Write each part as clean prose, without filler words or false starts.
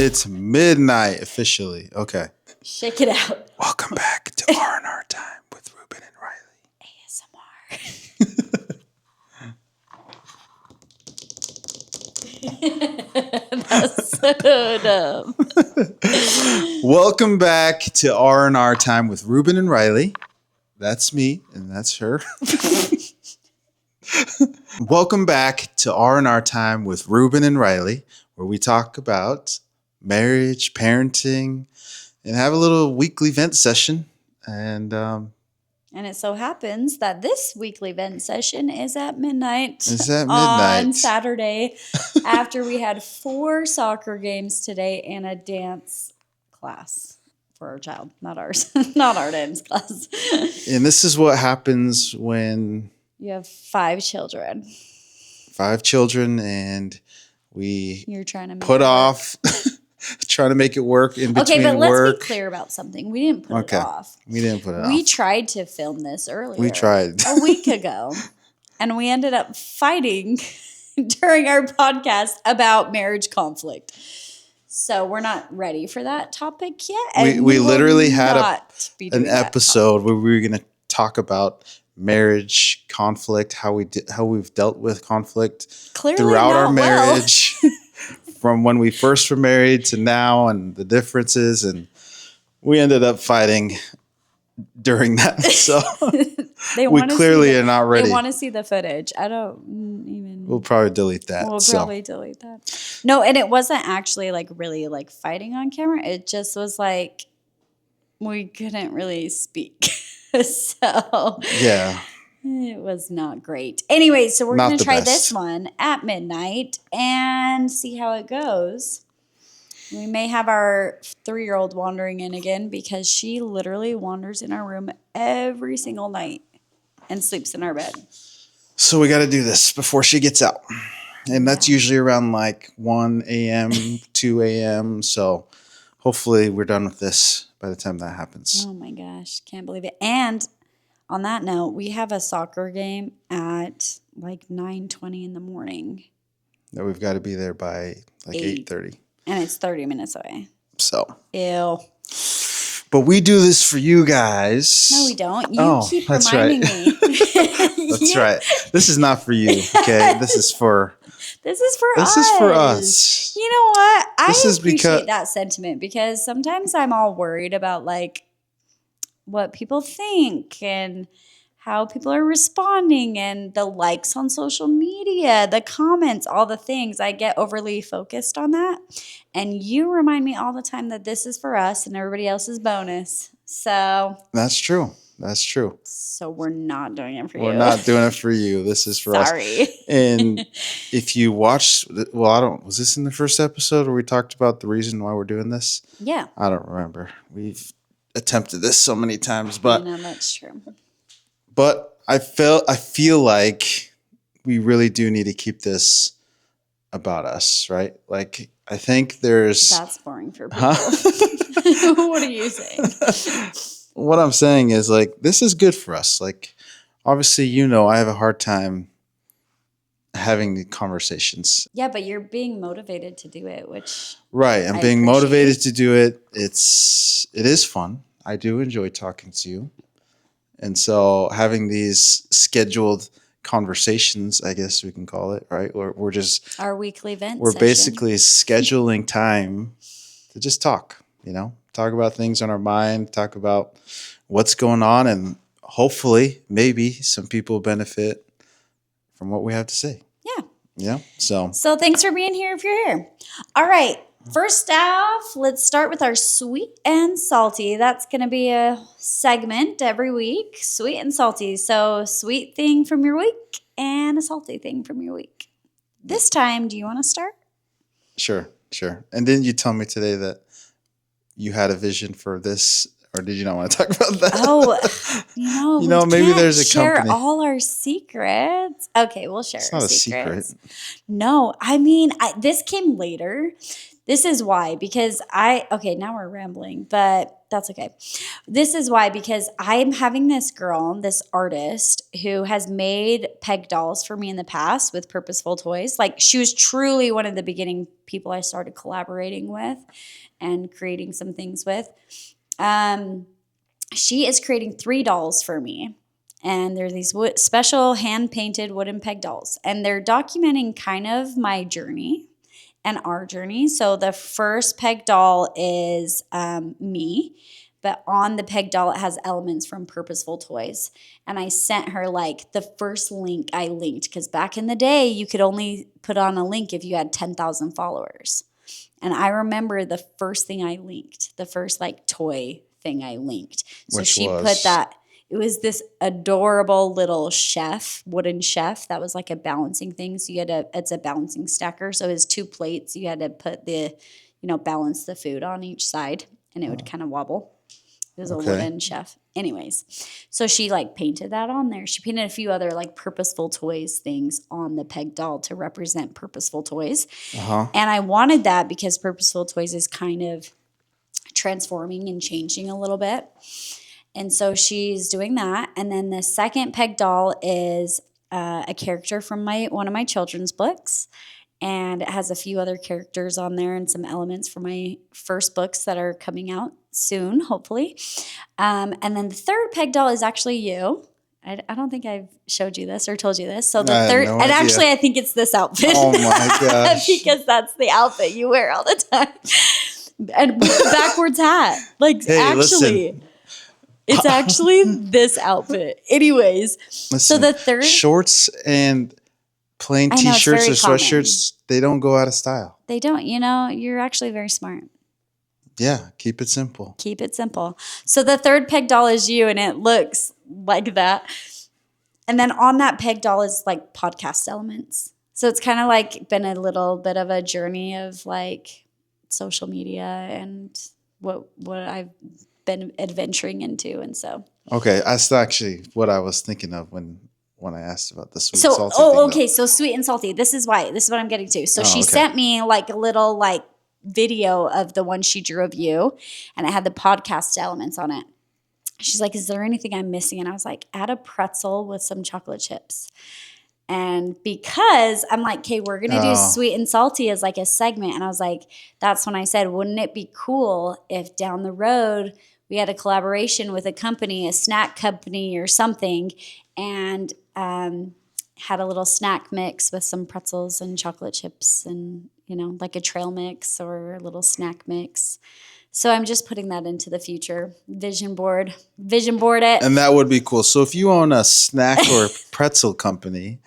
It's midnight officially. Okay. Shake it out. Welcome back to R&R Time with Ruben and RyLee. That's so dumb. Welcome back to R&R Time with Ruben and RyLee. That's me and that's her. Welcome back to R&R Time with Ruben and RyLee, where we talk about marriage, parenting, and have a little weekly vent session. And it so happens that this weekly vent session is at midnight. On Saturday after we had 4 soccer games today and a dance class for our child, not ours, not our dance class. And this is what happens when you have 5 children. 5 children, and you're trying to put off trying to make it work in between work. Okay, but let's be clear about something. We didn't put it off. We didn't put it off. We tried to film this earlier. We tried. A week ago. And we ended up fighting during our podcast about marriage conflict. So we're not ready for that topic yet. And we literally had an episode where we were going to talk about marriage conflict, how we've dealt with conflict throughout our marriage. From when we first were married to now and the differences. And we ended up fighting during that. So we clearly are not ready. They want to see the footage. I don't even. We'll probably delete that. Delete that. No, and it wasn't actually really fighting on camera. It just was we couldn't really speak. So yeah. It was not great. Anyway, so we're going to try this one at midnight and see how it goes. We may have our 3-year-old wandering in again because she literally wanders in our room every single night and sleeps in our bed. So we got to do this before she gets out. And that's usually around 1 a.m., 2 a.m. So hopefully we're done with this by the time that happens. Oh my gosh, can't believe it. And on that note, we have a soccer game at 9:20 in the morning. No, we've got to be there by 8:30. And it's 30 minutes away. So. Ew. But we do this for you guys. No, we don't. You keep reminding me. That's right. This is not for you, okay? This is for us. You know what? I appreciate that sentiment because sometimes I'm all worried about what people think and how people are responding and the likes on social media, the comments, all the things. I get overly focused on that. And you remind me all the time that this is for us and everybody else is bonus. So that's true. That's true. So we're not doing it for you. We're not doing it for you. This is for us. Sorry. And if you watched, was this in the first episode where we talked about the reason why we're doing this? Yeah. I don't remember. We've attempted this so many times, but no, that's true. But I feel like we really do need to keep this about us, right? I think that's boring for people. Huh? What are you saying? What I'm saying is this is good for us. Obviously, I have a hard time having the conversations. Yeah, but you're being motivated to do it, which right. I'm being motivated to do it. It is fun. I do enjoy talking to you. And so having these scheduled conversations, I guess we can call it, right? We're just our weekly event. We're basically scheduling time to just talk, talk about things on our mind, talk about what's going on, and hopefully maybe some people benefit from what we have to say. Yeah. Yeah. So thanks for being here if you're here. All right. First off, let's start with our sweet and salty. That's going to be a segment every week, sweet and salty. So sweet thing from your week and a salty thing from your week. This time, do you want to start? Sure. And didn't you tell me today that you had a vision for this, or did you not want to talk about that? Oh, maybe there's a company. Share all our secrets. Okay, we'll share it's our not secrets. A secret. No, this came later. This is why, because now we're rambling, but that's okay. This is why, because I'm having this artist who has made peg dolls for me in the past with purposeful toys. Like, she was truly one of the beginning people I started collaborating with and creating some things with. She is creating 3 dolls for me. And they're these special hand-painted wooden peg dolls. And they're documenting kind of my journey and our journey. So the first peg doll is me. But on the peg doll, it has elements from Purposeful Toys. And I sent her like the first link I linked. Because back in the day, you could only put on a link if you had 10,000 followers. And I remember the first thing I linked, the first like toy thing I linked. So she put that. It was this adorable little wooden chef that was like a balancing thing. So it's a balancing stacker. So it has 2 plates. You had to put balance the food on each side, and it would kind of wobble. It was a wooden chef. Anyways, so she like painted that on there. She painted a few other like Purposeful Toys things on the peg doll to represent Purposeful Toys. And I wanted that because Purposeful Toys is kind of transforming and changing a little bit. And so she's doing that. And then the second peg doll is a character from one of my children's books. And it has a few other characters on there and some elements from my first books that are coming out soon, hopefully. And then the third peg doll is actually you. I don't think I've showed you this or told you this. So the third, and actually I think it's this outfit. Oh my gosh. Because that's the outfit you wear all the time. And with the backwards hat. Like, hey, actually. Listen. It's actually this outfit. Anyways, so the third... Shorts and plain T-shirts or sweatshirts, they don't go out of style. They don't. You're actually very smart. Yeah, keep it simple. Keep it simple. So the third peg doll is you, and it looks like that. And then on that peg doll is like podcast elements. So it's kind of like been a little bit of a journey of like social media and what I've been adventuring into. And so that's actually what I was thinking of when I asked about the sweet and salty thing, so sweet and salty, this is what I'm getting to. So she sent me like a little like video of the one she drew of you, and it had the podcast elements on it. She's like, is there anything I'm missing? And I was like, add a pretzel with some chocolate chips. And because I'm like, okay, we're going to do sweet and salty as like a segment. And I was like, that's when I said, wouldn't it be cool if down the road we had a collaboration with a company, a snack company or something, and had a little snack mix with some pretzels and chocolate chips and, like a trail mix or a little snack mix. So I'm just putting that into the future. Vision board it. And that would be cool. So if you own a snack or pretzel company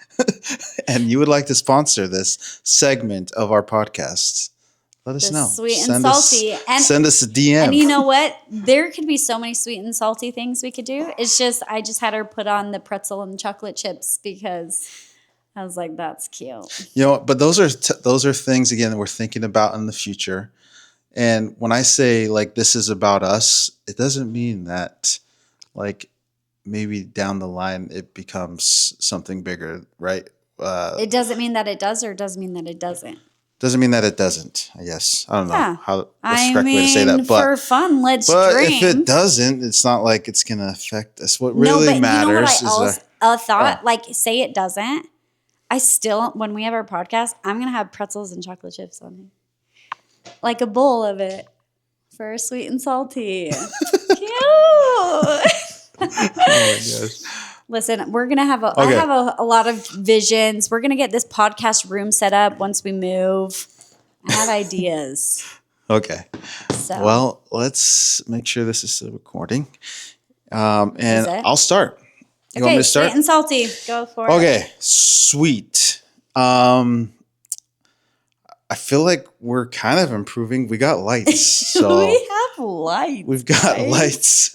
and you would like to sponsor this segment of our podcast, let us know. Sweet and salty. Send us a DM. And you know what? There could be so many sweet and salty things we could do. It's just, I just had her put on the pretzel and chocolate chips because I was like, that's cute. But those are things, again, that we're thinking about in the future. And when I say like this is about us, it doesn't mean that like maybe down the line it becomes something bigger, right? It doesn't mean that it does, or it does mean that it doesn't. Doesn't mean that it doesn't, I guess. I don't know what's the correct way to say that. But for fun, let's dream. But if it doesn't, it's not like it's going to affect us. What really matters is a thought, like say it doesn't. I still, when we have our podcast, I'm going to have pretzels and chocolate chips on here. Like a bowl of it for sweet and salty. Cute. Oh my gosh. Listen, we're gonna have I have a lot of visions. We're gonna get this podcast room set up once we move. I have ideas. Okay. So. Well, let's make sure this is still recording. And I'll start. You want me to start? Sweet and salty. Go for it. Okay. Sweet. I feel like we're kind of improving. We got lights. So we have lights. We've got lights.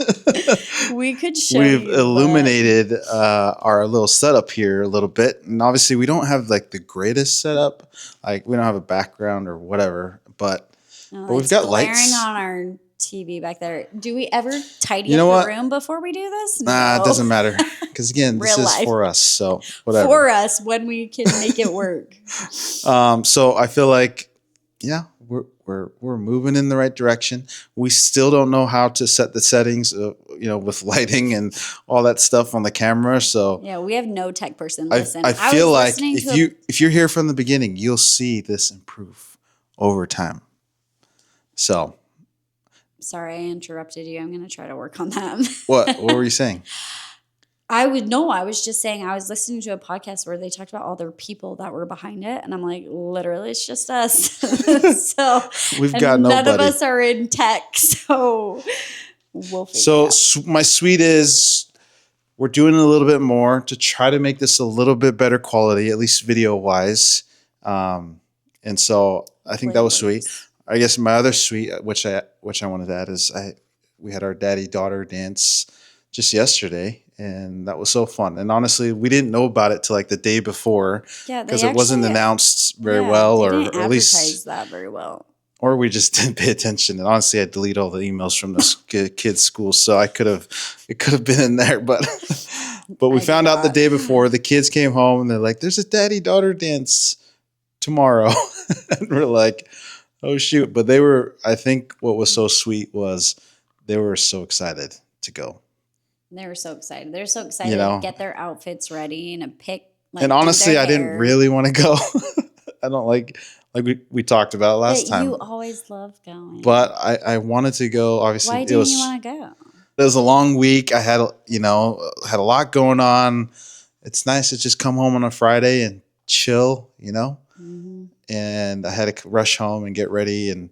We could show We've illuminated our little setup here a little bit. And obviously we don't have like the greatest setup. Like we don't have a background or whatever, but we've got lights. Glaring on our TV back there. Do we ever tidy up the room before we do this? No. Nah, it doesn't matter. Because again, this is for us. So whatever. For us when we can make it work. So I feel like, we're we're moving in the right direction. We still don't know how to set the settings, with lighting and all that stuff on the camera. So yeah, we have no tech person. Listen, I feel like if you're here from the beginning, you'll see this improve over time. So, sorry, I interrupted you. I'm going to try to work on that. What were you saying? I was just saying I was listening to a podcast where they talked about all the people that were behind it, and I'm like, literally, it's just us. So we've got none of us are in tech, so we'll figure it out. So my sweet is we're doing a little bit more to try to make this a little bit better quality, at least video wise. And so I think that was sweet. I guess my other sweet, which I wanted to add, is we had our daddy-daughter dance just yesterday, and that was so fun. And honestly, we didn't know about it till like the day before because it wasn't announced very well, or at least advertise that very well. Or we just didn't pay attention. And honestly, I delete all the emails from this kid's school, so it could have been in there. But we found out the day before. The kids came home and they're like, "There's a daddy-daughter dance tomorrow," and we're like, "Oh shoot!" But I think what was so sweet was they were so excited to go. They were so excited. They're so excited to get their outfits ready and to pick. And honestly, I didn't really want to go. I don't like we talked about last time. You always love going. But I wanted to go. Obviously, why didn't you want to go? It was a long week. I had a lot going on. It's nice to just come home on a Friday and chill, Mm-hmm. And I had to rush home and get ready and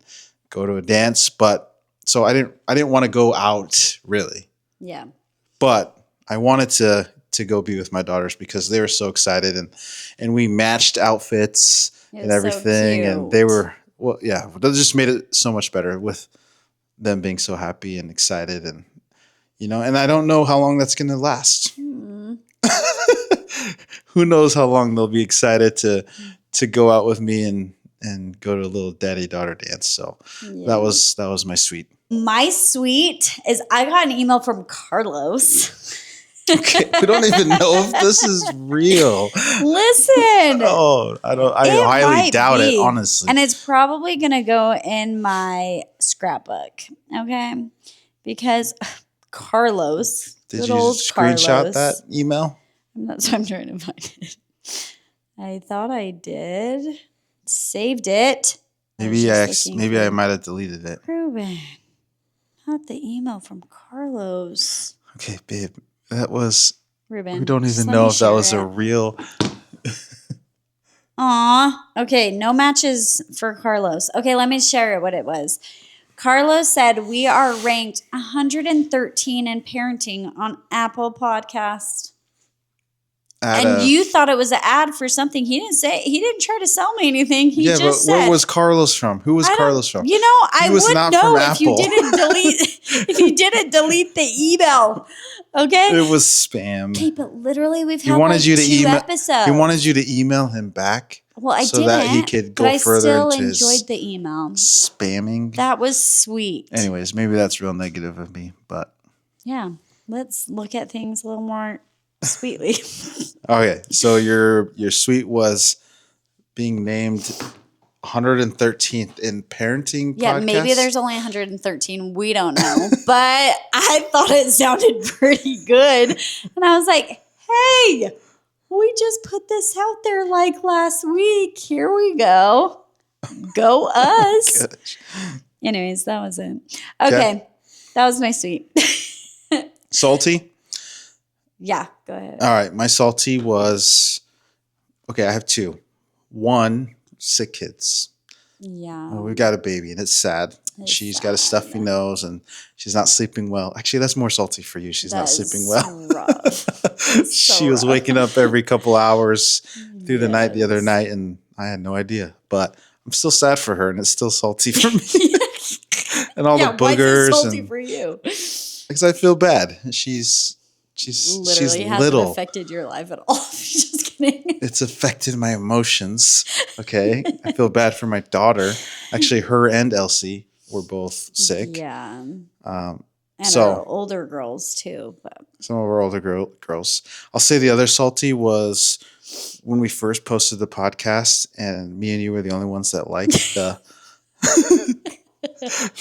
go to a dance. But so I didn't want to go out really. Yeah. But I wanted to go be with my daughters because they were so excited, and we matched outfits and everything, so and they were that just made it so much better with them being so happy and excited, and and I don't know how long that's going to last. Who knows how long they'll be excited to go out with me and go to a little daddy-daughter dance. So that was my sweet. My sweet is I got an email from Carlos. Okay, we don't even know if this is real. Listen. Oh, I highly doubt it, honestly. And it's probably going to go in my scrapbook, okay? Because Carlos, did you screenshot that email? I'm trying to find it. I thought I did. Saved it. Maybe I might have deleted it. Ruben, not the email from Carlos. Okay, babe. That was Ruben. We don't even know if that was a real. Aw. Okay, no matches for Carlos. Okay, let me share what it was. Carlos said we are ranked 113 in parenting on Apple Podcast. You thought it was an ad for something. He didn't try to sell me anything. He just said. Where was Carlos from? Who was Carlos from? I would know if you didn't delete the email. Okay. It was spam. Okay, but literally we've had two episodes. He wanted you to email him back. Well, I didn't. So that he could go further into his enjoyed the email. Spamming. That was sweet. Anyways, maybe that's real negative of me, but. Yeah. Let's look at things a little more sweetly. Okay, so your sweet was being named 113th in parenting. Yeah, maybe there's only 113. We don't know, but I thought it sounded pretty good, and I was like, "Hey, we just put this out there like last week. Here we go, go us." Anyways, that was it. Okay, that was my sweet. Salty. Yeah, go ahead. All right, my salty was I have two. One, sick kids. Yeah. Well, we've got a baby, and it's sad. She's got a stuffy nose, and she's not sleeping well. Actually, that's more salty for you. She's not sleeping well. Rough. She was waking up every couple hours through the night the other night, and I had no idea. But I'm still sad for her, and it's still salty for me. And all the boogers. Why is it salty for you? Because I feel bad. She's literally hasn't little. Affected your life at all. Just kidding. It's affected my emotions. Okay. I feel bad for my daughter. Actually, her and Elsie were both sick. Yeah. And our older girls too. But. Some of our older girls. I'll say the other salty was when we first posted the podcast, and me and you were the only ones that liked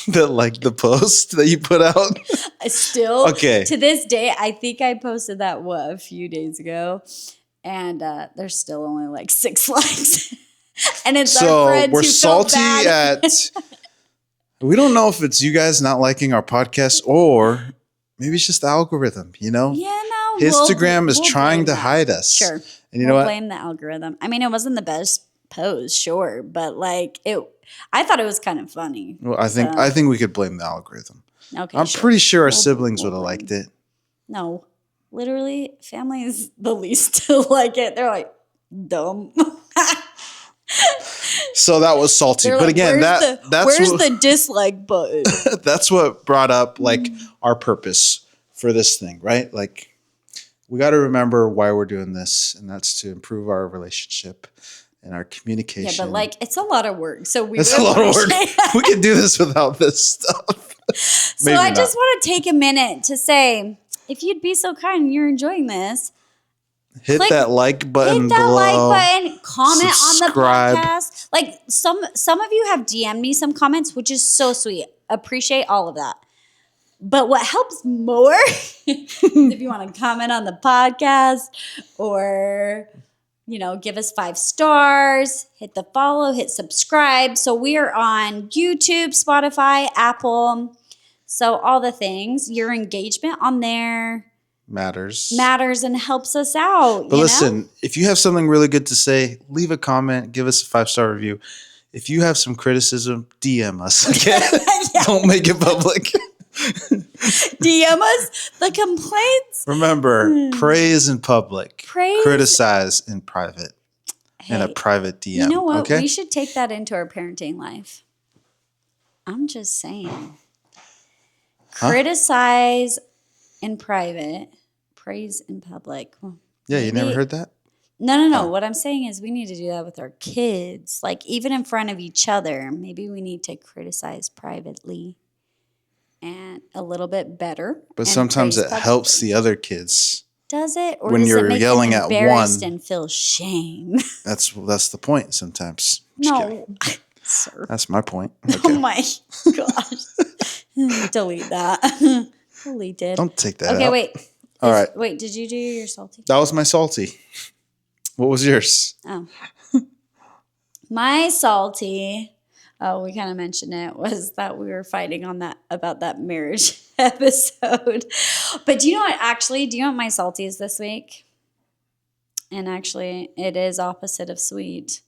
that liked the post that you put out? Still, to this day, I think I posted that, a few days ago. And there's still only like 6 likes. And it's our friends we're who salty felt bad. We don't know if it's you guys not liking our podcast or maybe it's just the algorithm, Yeah, no. Instagram is trying to hide us. Sure. And you know what? Blame the algorithm. I mean, it wasn't the best post, sure, but like I thought it was kind of funny. Well, I think we could blame the algorithm. Okay. I'm pretty sure our siblings would have liked it. No. Literally, family is the least to like it. They're like, dumb. So that was salty. But again, that's where's the dislike button? That's what brought up like our purpose for this thing, right? Like we got to remember why we're doing this, and that's to improve our relationship and our communication. Yeah, but like it's a lot of work. So it's a lot of work. We could do this without this stuff. So I just want to take a minute to say, if you'd be so kind and you're enjoying this, hit that like button hit that below. Like button, comment subscribe. On the podcast. Like some of you have DM'd me some comments, which is so sweet. Appreciate all of that. But what helps more is if you want to comment on the podcast or, give us 5 stars, hit the follow, hit subscribe. So we are on YouTube, Spotify, Apple. So all the things, your engagement on there matters and helps us out. But listen, if you have something really good to say, leave a comment, give us a 5-star review. If you have some criticism, DM us. Okay? Don't make it public. DM us the complaints. Remember, praise in public, criticize in private, in a private DM. You know what? Okay? We should take that into our parenting life. I'm just saying. Criticize in private, praise in public. Well, yeah, you never heard that? No. Oh. What I'm saying is we need to do that with our kids. Like even in front of each other, maybe we need to criticize privately and a little bit better. But sometimes it helps the other kids. Does it? Or when does you're it make yelling them at embarrassed one and feel shame? That's the point sometimes. No. Sir. That's my point. Okay. Oh my gosh. Delete that. Delete it. Don't take that out. Okay, wait. All right. Wait, did you do your salty? That was my salty. What was yours? Oh. My salty, we kind of mentioned it, was that we were fighting about that marriage episode. But do you know what my salty is this week? And actually, it is opposite of sweet.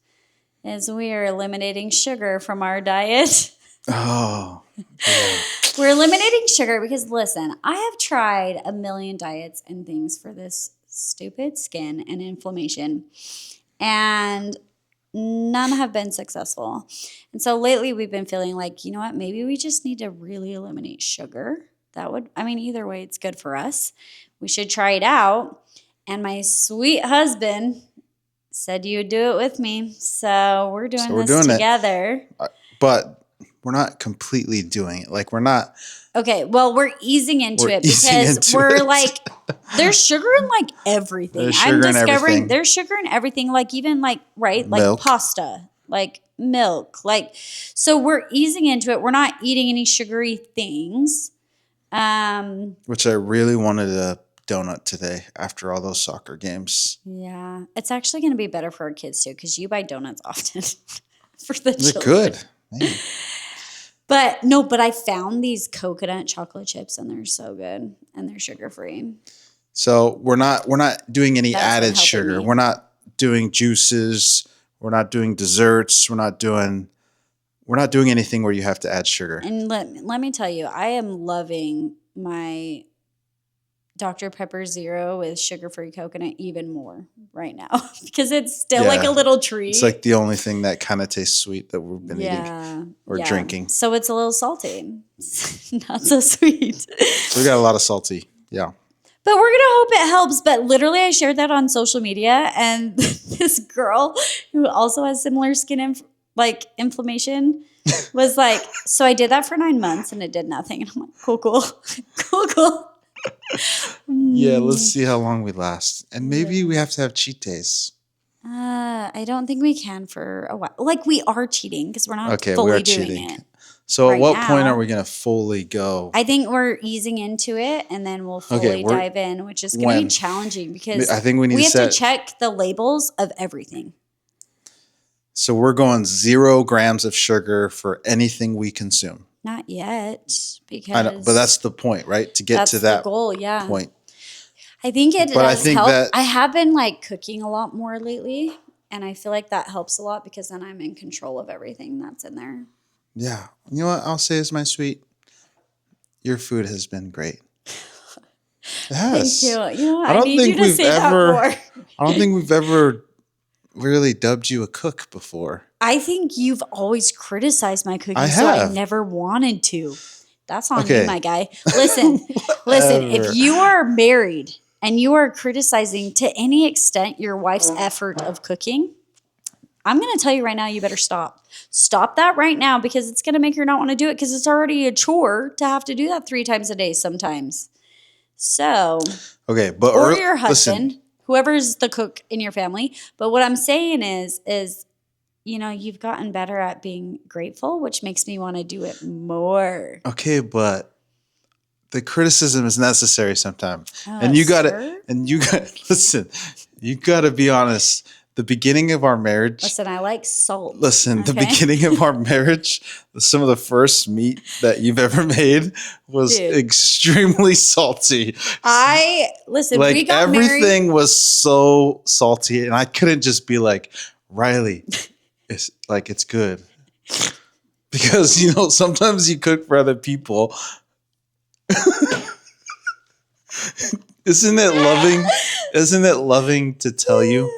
Is we are eliminating sugar from our diet. Oh. Yeah. We're eliminating sugar because, listen, I have tried a million diets and things for this stupid skin and inflammation, and none have been successful. And so lately we've been feeling like, you know what, maybe we just need to really eliminate sugar. Either way, it's good for us. We should try it out. And my sweet husband said you would do it with me. So we're doing this together. But we're not completely doing it. Like we're not. Okay, well, we're easing into it because we're like, there's sugar in like everything. I'm discovering there's sugar in everything, like even like, right, like milk. Pasta, like milk. Like, so we're easing into it. We're not eating any sugary things. Which I really wanted a donut today after all those soccer games. Yeah, it's actually going to be better for our kids too because you buy donuts often for the children. They're good. Man. But I found these coconut chocolate chips and they're so good and they're sugar free. So we're not doing any added sugar. We're not doing juices. We're not doing desserts. We're not doing anything where you have to add sugar. And let me tell you, I am loving my Dr. Pepper Zero with sugar-free coconut even more right now because it's still like a little treat. It's like the only thing that kind of tastes sweet that we've been eating or drinking. So it's a little salty. Not so sweet. So we got a lot of salty. Yeah. But we're going to hope it helps. But literally I shared that on social media and this girl who also has similar skin inflammation was like, so I did that for 9 months and it did nothing. And I'm like, cool. Yeah, let's see how long we last. And maybe we have to have cheat days. I don't think we can for a while. Like, we are cheating because we're not Okay, fully we are doing cheating. it. So right at what now. point are we going to fully go? I think we're easing into it, and then we'll fully dive in, which is going to be challenging because I think we have to check the labels of everything. So we're going 0 grams of sugar for anything we consume. Not yet, because I know, but that's the point, right? To get to that goal, point. I think it does help. I have been like cooking a lot more lately, and I feel like that helps a lot because then I'm in control of everything that's in there. Yeah. You know what I'll say is, my sweet, your food has been great. It has. Thank you. You know, I need you to say that more. I don't think we've ever really dubbed you a cook before. I think you've always criticized my cooking, so I never wanted to. That's on you, my guy. Listen, if you are married and you are criticizing to any extent your wife's effort of cooking, I'm going to tell you right now, you better stop. Stop that right now because it's going to make her not want to do it because it's already a chore to have to do that 3 times a day sometimes. So, okay, but or your husband, whoever's the cook in your family. But what I'm saying is, you know, you've gotten better at being grateful, which makes me want to do it more. Okay, but the criticism is necessary sometimes. And you got to listen, you got to be honest. The beginning of our marriage. Listen, I like salt. Listen, the beginning of our marriage, some of the first meat that you've ever made was extremely salty. Listen, like we got everything married. Was so salty, and I couldn't just be like, RyLee, it's good. Because, you know, sometimes you cook for other people. Isn't it loving? Isn't it loving to tell you?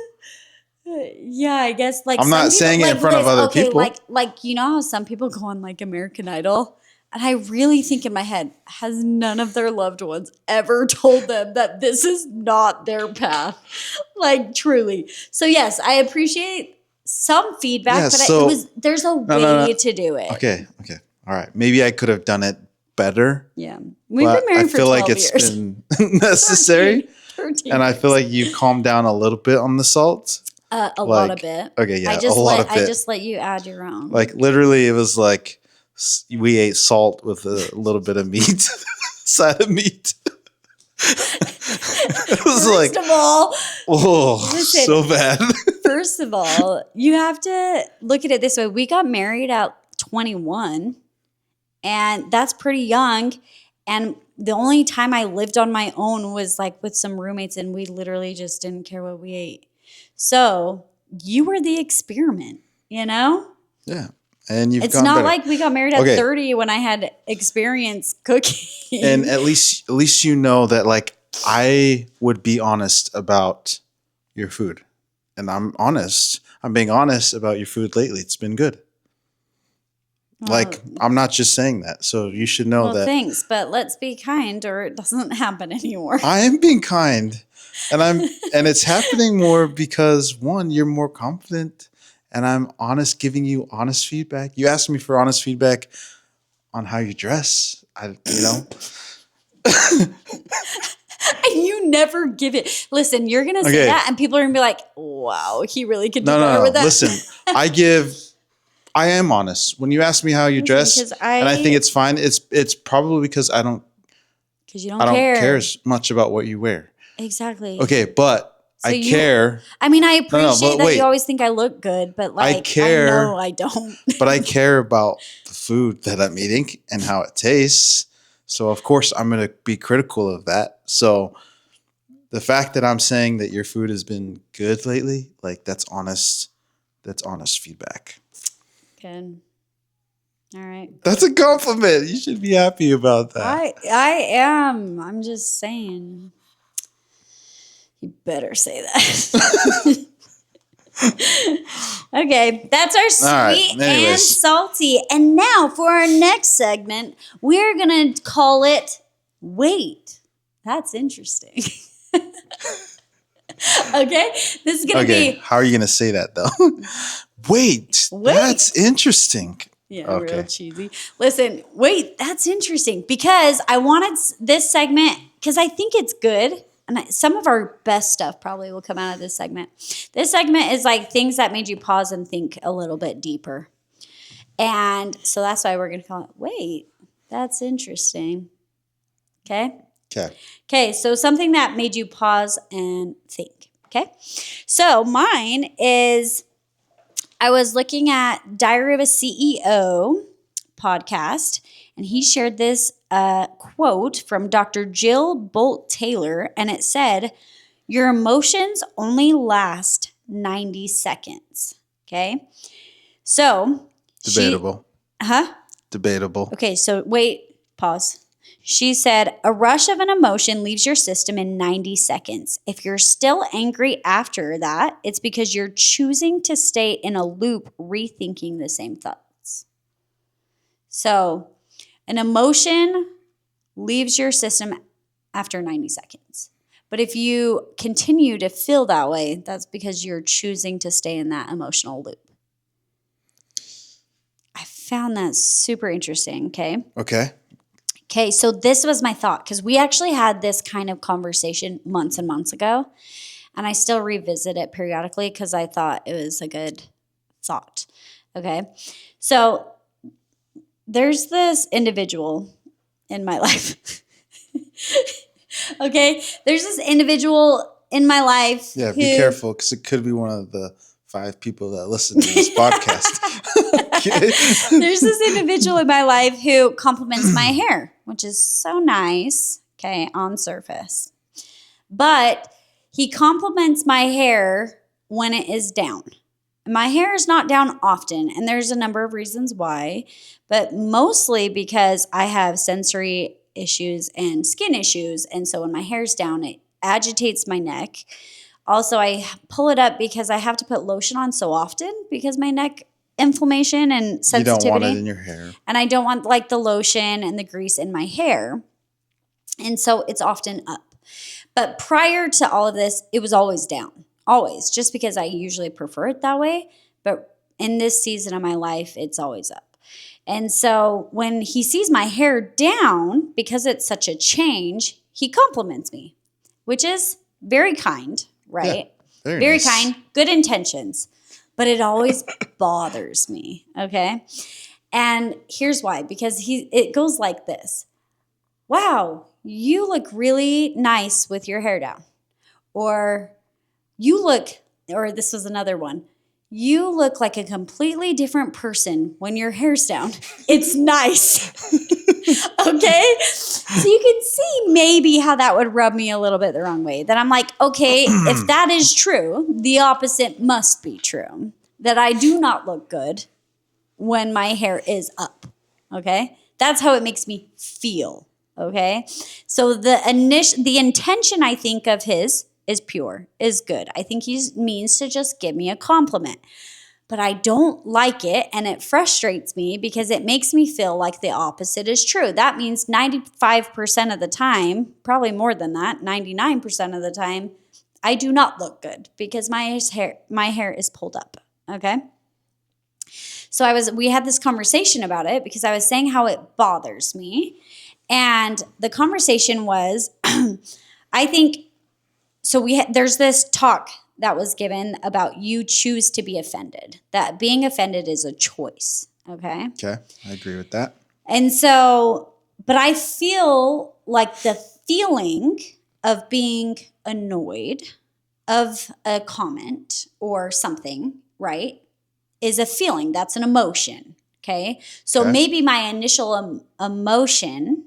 Yeah, I guess like I'm not saying it in front of other people. Like you know how some people go on like American Idol, and I really think in my head, has none of their loved ones ever told them that this is not their path? Like truly. So yes, I appreciate some feedback, but there's a way to do it. Okay. All right. Maybe I could have done it better. Yeah. We've been married for 12 years. I feel like it's been necessary. 13 and I feel like you calmed down a little bit on the salt. A lot of it. Okay, yeah, I just let you add your own. Like literally, it was like we ate salt with a little bit of meat, side of meat. It was first of all, listen, so bad. First of all, you have to look at it this way. We got married at 21, and that's pretty young. And the only time I lived on my own was like with some roommates, and we literally just didn't care what we ate. So you were the experiment, you know? Yeah. And it's not like we got married at 30 when I had experience cooking. And at least you know that like I would be honest about your food. And I'm honest. I'm being honest about your food lately. It's been good. Like, I'm not just saying that. So you should know that. Thanks, but let's be kind or it doesn't happen anymore. I am being kind. And it's happening more because one, you're more confident and I'm honest, giving you honest feedback. You asked me for honest feedback on how you dress. And you never give it. Listen, you're going to say that and people are going to be like, wow, he really could do better with that. Listen, I am honest. When you ask me how you dress, and I think it's fine, it's probably because I don't care as much about what you wear. Exactly. Okay, but I care. I mean, I appreciate that you always think I look good, but like I know I don't. But I care about the food that I'm eating and how it tastes. So of course I'm going to be critical of that. So the fact that I'm saying that your food has been good lately, like that's honest feedback. Good. All right. That's a compliment. You should be happy about that. I am. I'm just saying. You better say that. Okay, that's our sweet and salty. And now for our next segment, we're going to call it Wait. That's interesting. Okay, this is going to be... How are you going to say that, though? Wait, that's interesting. Yeah, real cheesy. Listen, wait, that's interesting because I wanted this segment because I think it's good. and some of our best stuff probably will come out of this segment. This segment is like things that made you pause and think a little bit deeper. And so that's why we're going to call it, wait, that's interesting. Okay? Okay, so something that made you pause and think. Okay? So mine is, I was looking at Diary of a CEO podcast, and he shared this quote from Dr. Jill Bolt Taylor, and it said, your emotions only last 90 seconds. Okay? So. Debatable. Debatable. Okay, so wait, pause. She said, a rush of an emotion leaves your system in 90 seconds. If you're still angry after that, it's because you're choosing to stay in a loop rethinking the same thoughts. So an emotion leaves your system after 90 seconds. But if you continue to feel that way, that's because you're choosing to stay in that emotional loop. I found that super interesting, okay? Okay, so this was my thought, because we actually had this kind of conversation months and months ago, and I still revisit it periodically because I thought it was a good thought, okay? So there's this individual in my life, okay? There's this individual in my life. Yeah, be careful, because it could be one of the 5 people that listen to this podcast. There's this individual in my life who compliments my hair, which is so nice, okay, on surface. But he compliments my hair when it is down. My hair is not down often, and there's a number of reasons why, but mostly because I have sensory issues and skin issues, and so when my hair's down, it agitates my neck. Also, I pull it up because I have to put lotion on so often because my neck inflammation and sensitivity. You don't want it in your hair. And I don't want like the lotion and the grease in my hair. And so it's often up. But prior to all of this, it was always down. Always. Just because I usually prefer it that way. But in this season of my life, it's always up. And so when he sees my hair down, because it's such a change, he compliments me, which is very kind, right? Yeah, very nice. Kind, good intentions. But it always bothers me, okay? And here's why. Because it goes like this. Wow, you look really nice with your hair down. Or this was another one. You look like a completely different person when your hair's down. It's nice. Okay? So you can see maybe how that would rub me a little bit the wrong way. That I'm like, okay, if that is true, the opposite must be true. That I do not look good when my hair is up. Okay? That's how it makes me feel. Okay? So the intention, I think, of his is pure, is good. I think he means to just give me a compliment. But I don't like it, and it frustrates me because it makes me feel like the opposite is true. That means 95% of the time, probably more than that, 99% of the time, I do not look good because my hair is pulled up, okay? So we had this conversation about it because I was saying how it bothers me. And the conversation was, I think, so there's this talk that was given about you choose to be offended, that being offended is a choice, okay? Okay, I agree with that. And so, but I feel like the feeling of being annoyed of a comment or something, right, is a feeling. That's an emotion, okay? So maybe my initial emotion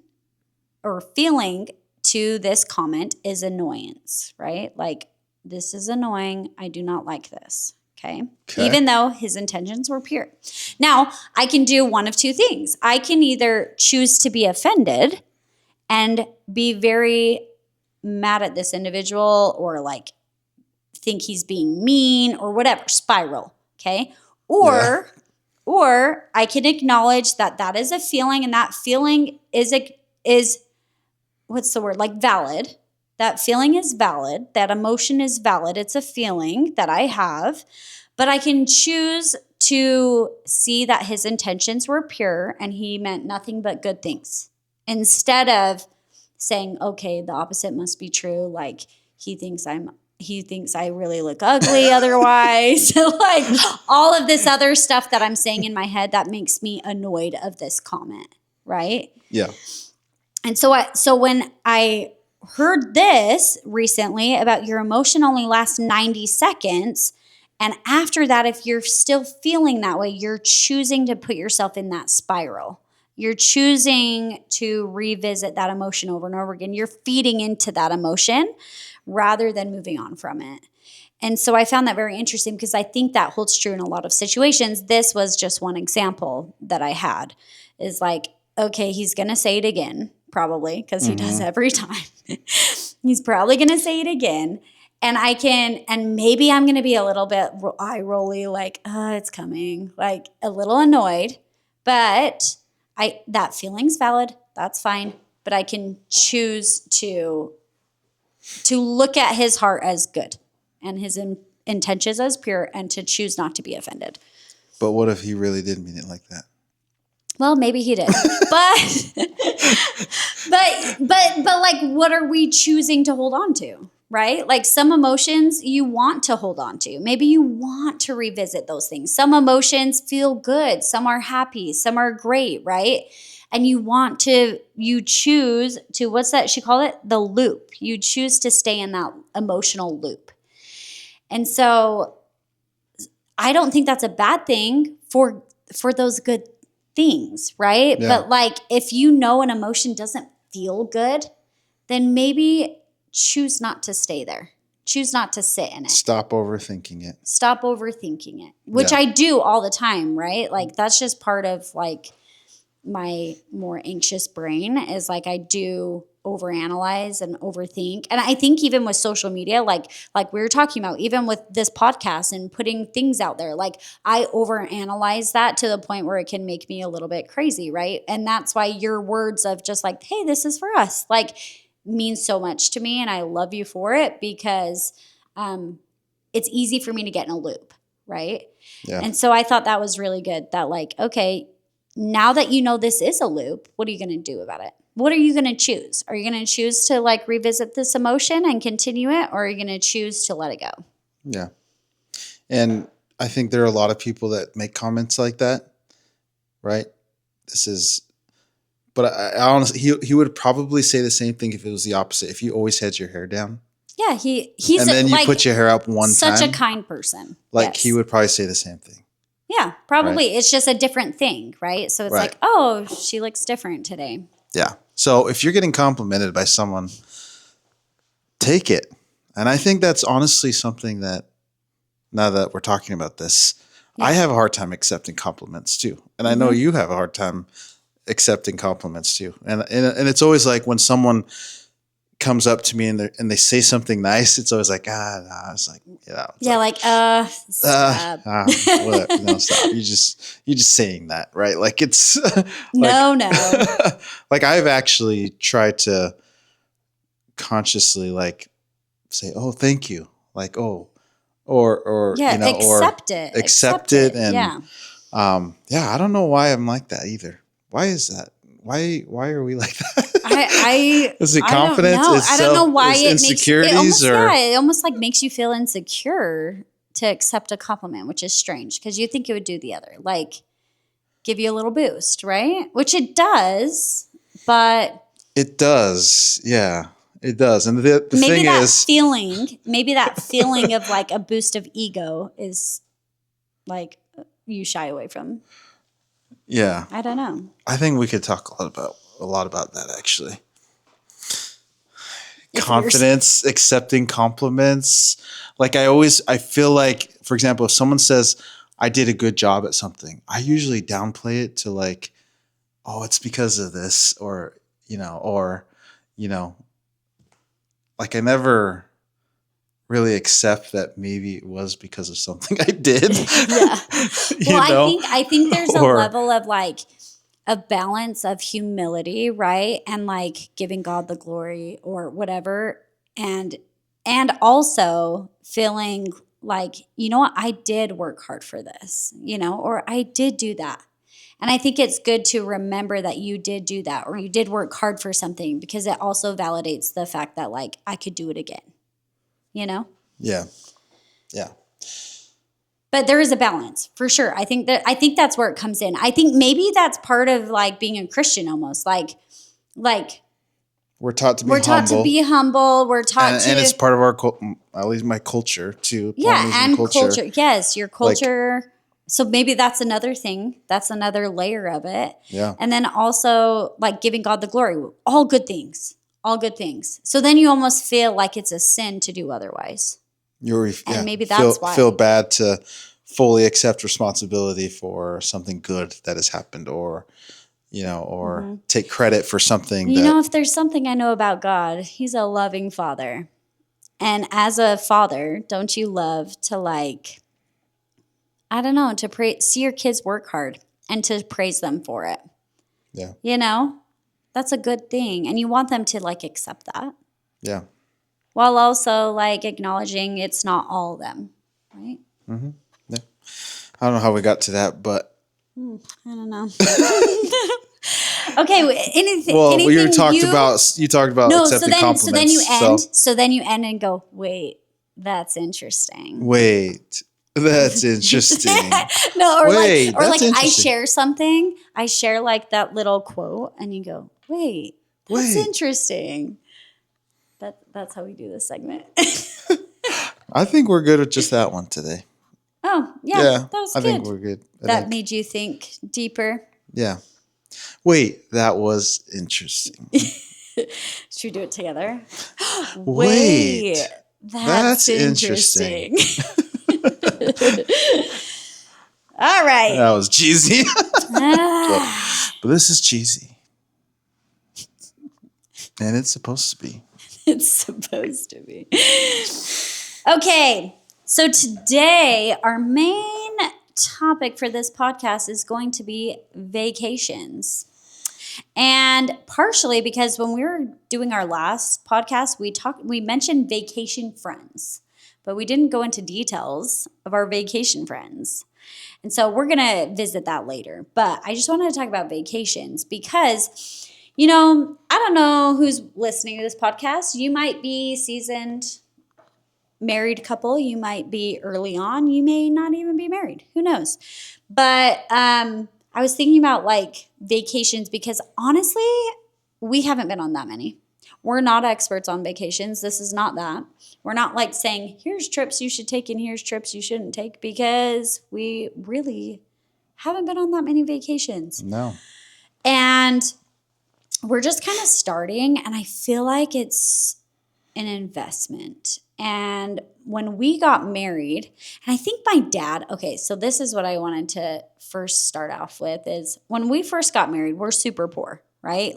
or feeling to this comment is annoyance, right? Like, this is annoying. I do not like this, okay? Even though his intentions were pure. Now, I can do one of two things. I can either choose to be offended and be very mad at this individual or like think he's being mean or whatever, spiral, okay? Or I can acknowledge that that is a feeling, and that feeling is what's the word? Like valid. That feeling is valid. That emotion is valid. It's a feeling that I have, but I can choose to see that his intentions were pure and he meant nothing but good things instead of saying, okay, the opposite must be true. Like he thinks I really look ugly otherwise. Like all of this other stuff that I'm saying in my head that makes me annoyed of this comment, right? Yeah. And so when I heard this recently about your emotion only lasts 90 seconds, and after that, if you're still feeling that way, you're choosing to put yourself in that spiral. You're choosing to revisit that emotion over and over again. You're feeding into that emotion rather than moving on from it. And so I found that very interesting because I think that holds true in a lot of situations. This was just one example that I had is like, okay, he's going to say it again, probably, because he does every time. He's probably going to say it again. And and maybe I'm going to be a little bit eye rolly, like, it's coming, like a little annoyed. But that feeling's valid. That's fine. But I can choose to look at his heart as good and his intentions as pure, and to choose not to be offended. But what if he really did mean it like that? Well, maybe he did. but like, what are we choosing to hold on to? Right? Like some emotions you want to hold on to. Maybe you want to revisit those things. Some emotions feel good. Some are happy. Some are great, right? And you choose to, what's that? She called it the loop. You choose to stay in that emotional loop. And so I don't think that's a bad thing for those good things, right? Yeah. But like if you know an emotion doesn't feel good, then maybe choose not to stay there. Choose not to sit in it. Stop overthinking it. Which I do all the time, right? Like that's just part of like my more anxious brain is like I do overanalyze and overthink. And I think even with social media, like we were talking about, even with this podcast and putting things out there, like I overanalyze that to the point where it can make me a little bit crazy, right? And that's why your words of just like, hey, this is for us, like means so much to me. And I love you for it because it's easy for me to get in a loop, right? Yeah. And so I thought that was really good that like, okay, now that you know this is a loop, what are you going to do about it? What are you going to choose? Are you going to choose to like revisit this emotion and continue it, or are you going to choose to let it go? Yeah. And I think there are a lot of people that make comments like that, right? But I honestly, he would probably say the same thing if it was the opposite. If you always had your hair down. Yeah, he's and then you put your hair up one time. Such a kind person. Like he would probably say the same thing. Yeah, probably. Right? It's just a different thing, right? So it's like, oh, she looks different today. Yeah. So if you're getting complimented by someone, take it. And I think that's honestly something that, now that we're talking about this, I have a hard time accepting compliments too. And I know you have a hard time accepting compliments too. And it's always like when someone comes up to me and they say something nice, it's always like, it's like, stop. No, stop. You're just saying that, right? Like it's no. Like I've actually tried to consciously like say, oh, thank you. Like, oh, or accept it. And I don't know why I'm like that either. Why is that? Why are we like that? Is it confidence? I don't know why it insecurities it almost like makes you feel insecure to accept a compliment, which is strange because you think it would do the other, like give you a little boost, right? Which it does, but it does, yeah, it does. And the thing is, maybe that feeling of like a boost of ego is like you shy away from. Yeah, I don't know. I think we could talk a lot about that actually. Confidence, accepting compliments. Like I feel like, for example, if someone says I did a good job at something, I usually downplay it to like, oh, it's because of this, or like I never really accept that maybe it was because of something I did. Yeah. Well, I think there's a level of like a balance of humility, right? And like giving God the glory or whatever. And also feeling like, you know what, I did work hard for this, or I did do that. And I think it's good to remember that you did do that or you did work hard for something because it also validates the fact that like I could do it again, you know? Yeah. Yeah. But there is a balance for sure. I think that's where it comes in. I think maybe that's part of like being a Christian almost like we're taught to be we're humble. taught to be humble. We're taught and it's part of our, at least my culture too. Yeah, and culture. Yes, your culture. Like, so maybe that's another thing. That's another layer of it. Yeah. And then also like giving God the glory. All good things. All good things. So then you almost feel like it's a sin to do otherwise. And maybe that's why. Feel bad to fully accept responsibility for something good that has happened or take credit for something. If there's something I know about God, he's a loving father. And as a father, don't you love to see your kids work hard and to praise them for it? Yeah. That's a good thing. And you want them to accept that. Yeah. While also acknowledging it's not all of them, right? Mm-hmm. Yeah. I don't know how we got to that, but I don't know. Okay. Anything? Well, anything you talked about accepting compliments. So then you end and go, wait, that's interesting. Wait, that's interesting. No, I share something. I share that little quote, and you go, wait, that's interesting. That's how we do this segment. I think we're good with just that one today. Oh, yeah. That was good. I think we're good. That made you think deeper. Yeah. Wait, that was interesting. Should we do it together? Wait, that's interesting. All right. That was cheesy. But this is cheesy. And it's supposed to be. It's supposed to be. Okay. So today, our main topic for this podcast is going to be vacations. And partially because when we were doing our last podcast, we mentioned vacation friends, but we didn't go into details of our vacation friends. And so we're going to visit that later. But I just wanted to talk about vacations because, I don't know who's listening to this podcast. You might be seasoned married couple. You might be early on. You may not even be married. Who knows? But I was thinking about vacations because honestly, we haven't been on that many. We're not experts on vacations. This is not that. We're not saying, here's trips you should take and here's trips you shouldn't take because we really haven't been on that many vacations. No. And we're just kind of starting, and I feel like it's an investment. And when we got married, and I think my dad, okay, so this is what I wanted to first start off with is when we first got married, we're super poor, right?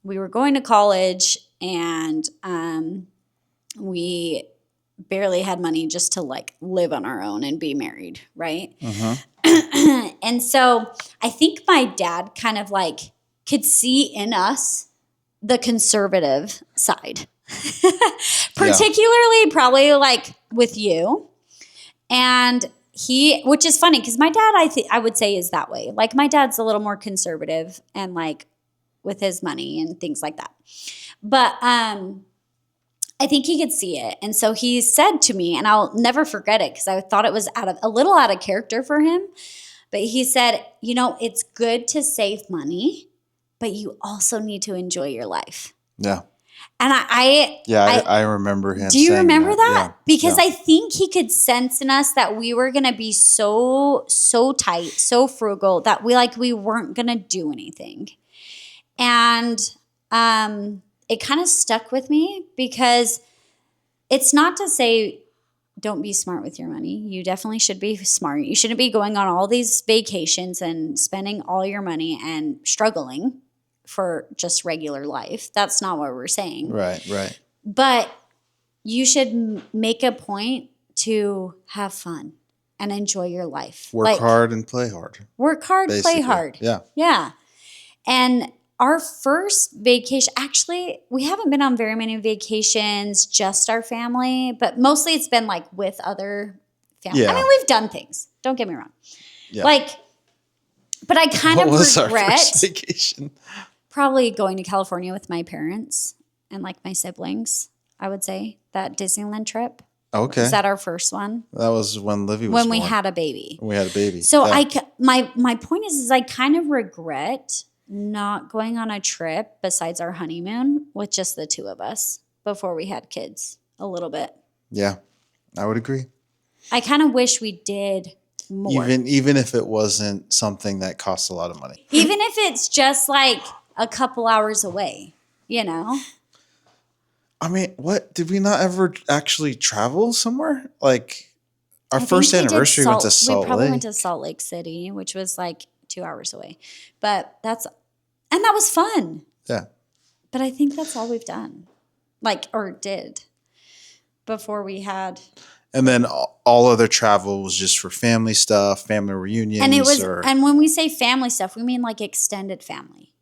We were going to college and we barely had money just to live on our own and be married, right? Uh-huh. And so I think my dad kind of could see in us the conservative side. Particularly probably with you. And which is funny because my dad, I would say is that way. My dad's a little more conservative and with his money and things like that. But I think he could see it. And so he said to me, and I'll never forget it because I thought it was a little out of character for him. But he said, it's good to save money, but you also need to enjoy your life. Yeah. And I remember him. Do you remember that? Yeah. Because I think he could sense in us that we were going to be so tight, so frugal that we weren't going to do anything. And it kind of stuck with me because it's not to say don't be smart with your money. You definitely should be smart. You shouldn't be going on all these vacations and spending all your money and struggling for just regular life. That's not what we're saying. Right. But you should make a point to have fun and enjoy your life. Work hard and play hard. Work hard, basically. Play hard. Yeah. Yeah. And our first vacation, actually, we haven't been on very many vacations, just our family, but mostly it's been with other family. Yeah. I mean, we've done things. Don't get me wrong. Yeah. But I kind of was regret our first vacation? Probably going to California with my parents and like my siblings, I would say. That Disneyland trip. Okay. Was that our first one? That was when Livy was born. When we had a baby. We had a baby. So my point is I kind of regret not going on a trip besides our honeymoon with just the two of us before we had kids a little bit. Yeah, I would agree. I kind of wish we did more. Even if it wasn't something that costs a lot of money. Even if it's just like a couple hours away, you know? I mean, what? Did we not ever actually travel somewhere? Like, our first anniversary went to Salt Lake. We probably went to Salt Lake City, which was like 2 hours away. But that was fun. Yeah. But I think that's all we've done. Or did before we had. And then all other travel was just for family stuff, family reunions. And when we say family stuff, we mean like extended family,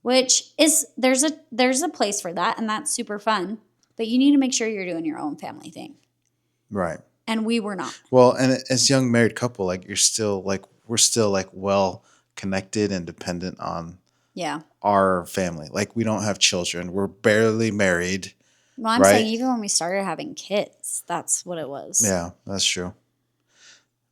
which is there's a place for that, and that's super fun. But you need to make sure you're doing your own family thing. Right. And we were not. Well, and as young married couple, like we're still like well connected and dependent on our family. Like we don't have children. We're barely married. Well, I'm saying even when we started having kids, that's what it was. Yeah, that's true.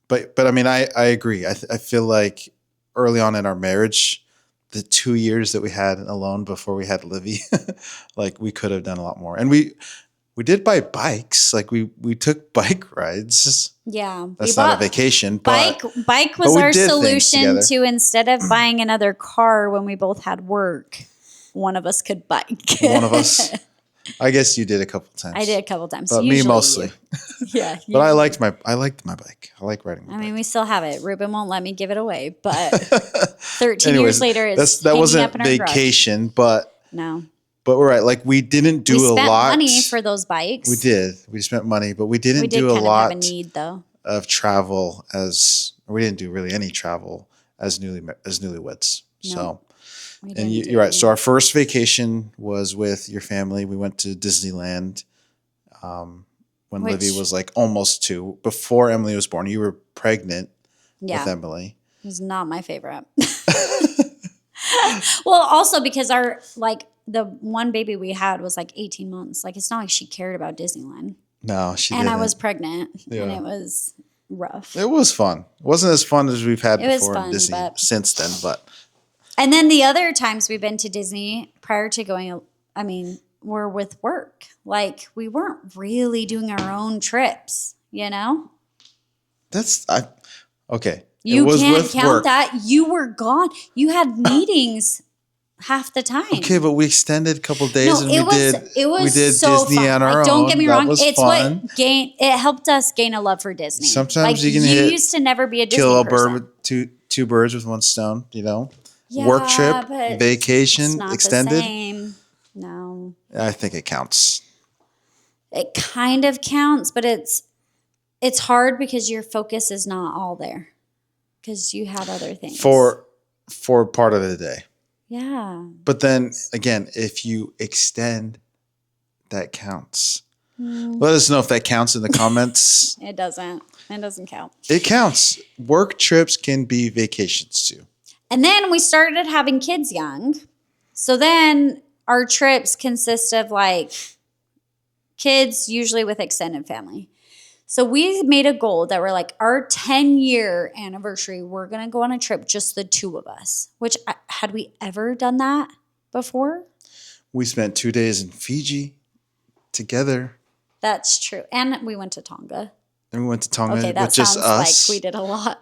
But I mean, I agree. I feel like early on in our marriage, the 2 years that we had alone before we had Livy, like we could have done a lot more. And we did buy bikes. Like we took bike rides. Yeah. That's not a vacation. But bike was our solution to, instead of buying another car when we both had work, one of us could bike. One of us. I guess you did a couple times. I did a couple times. But me mostly. Yeah. But I liked my bike. I like riding my bike. I mean, we still have it. Ruben won't let me give it away, but 13 years later it's that wasn't up in our vacation, garage. but no. But we're right. Like we didn't do a lot. We spent money for those bikes. We did. We spent money, but we didn't do a lot have a need, though. Of travel we didn't do really any travel as newlyweds. No. So. And you're right. So our first vacation was with your family. We went to Disneyland when Livy was like almost 2. Before Emily was born, you were pregnant with Emily. It was not my favorite. Well, also because the one baby we had was like 18 months. Like it's not like she cared about Disneyland. No, she didn't. And I was pregnant, and it was rough. It was fun. It wasn't as fun as we've had before in Disney since then, but. And then the other times we've been to Disney prior to going, were with work. Like we weren't really doing our own trips, you know? Okay. You can't count that. You were gone. You had meetings half the time. Okay, but we extended a couple days we did so Disney fun. on our own. Don't get me wrong. It's fun. It helped us gain a love for Disney. Sometimes you used to never be a Disney person. Kill a bird with two birds with one stone, you know? Yeah, work trip, vacation, it's not extended. The same. No. I think it counts. It kind of counts, but it's hard because your focus is not all there because you had other things. For part of the day. Yeah. But then again, if you extend, that counts. Let us know if that counts in the comments. It doesn't. It doesn't count. It counts. Work trips can be vacations too. And then we started having kids young. So then our trips consist of like kids, usually with extended family. So we made a goal that we're like, our 10-year anniversary, we're going to go on a trip, just the two of us. Which, had we ever done that before? We spent 2 days in Fiji together. That's true. And we went to Tonga. And we went to Tonga with just us. Like we did a lot.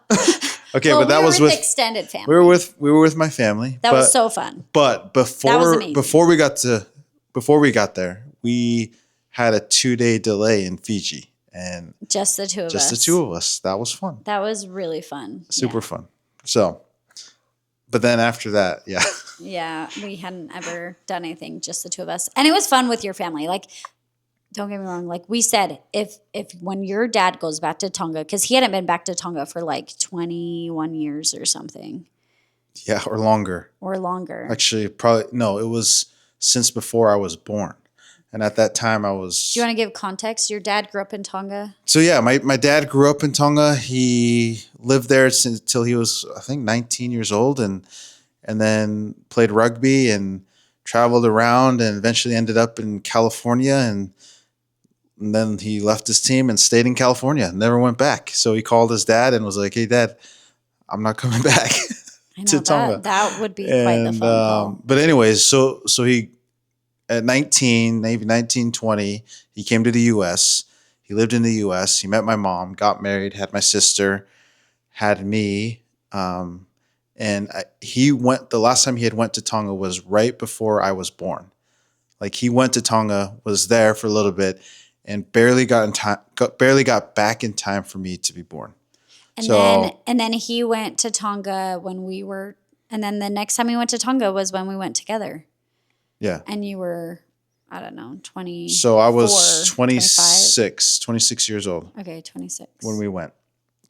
Okay, but that was with extended family. We were with my family. That was so fun. But before we got there, we had a 2-day delay in Fiji, and just the two of us. Just the two of us. That was fun. That was really fun. Super fun. So, but then after that, yeah. Yeah, we hadn't ever done anything, just the two of us, and it was fun with your family. Like, don't get me wrong. Like we said, if when your dad goes back to Tonga, because he hadn't been back to Tonga for like 21 years or something. Yeah, or longer. Or longer. Actually, probably no. It was since before I was born, And at that time I was... Do you want to give context? Your dad grew up in Tonga? So yeah, my dad grew up in Tonga. He lived there until he was, I think, 19 years old, and then played rugby and traveled around and eventually ended up in California. And then he left his team and stayed in California, never went back. So he called his dad and was like, "Hey, Dad, I'm not coming back to Tonga." That would be quite the phone call. But anyways, so he, at 19, maybe 19, 20, he came to the U.S. He lived in the U.S. He met my mom, got married, had my sister, had me. He went, the last time he had went to Tonga was right before I was born. Like, he went to Tonga, was there for a little bit, and barely got back in time for me to be born. And then he went to Tonga when we were, and then the next time he went to Tonga was when we went together. Yeah. And you were, I don't know, 20. So I was 26 years old. Okay, 26. When we went.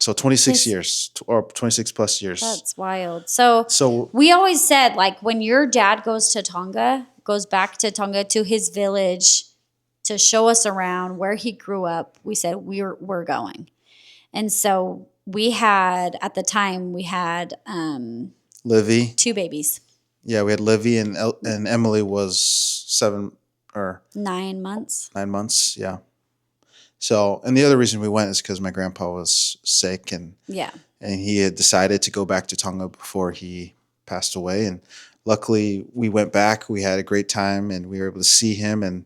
So 26 years, or 26 plus years. That's wild. So we always said, like, when your dad goes back to Tonga, to his village, to show us around where he grew up, we said we're going. And so at the time, Livy. 2 babies. Yeah, we had Livy, and Emily was 9 months. 9 months, yeah. So, and the other reason we went is because my grandpa was sick, and he had decided to go back to Tonga before he passed away. And luckily, we went back. We had a great time, and we were able to see him. And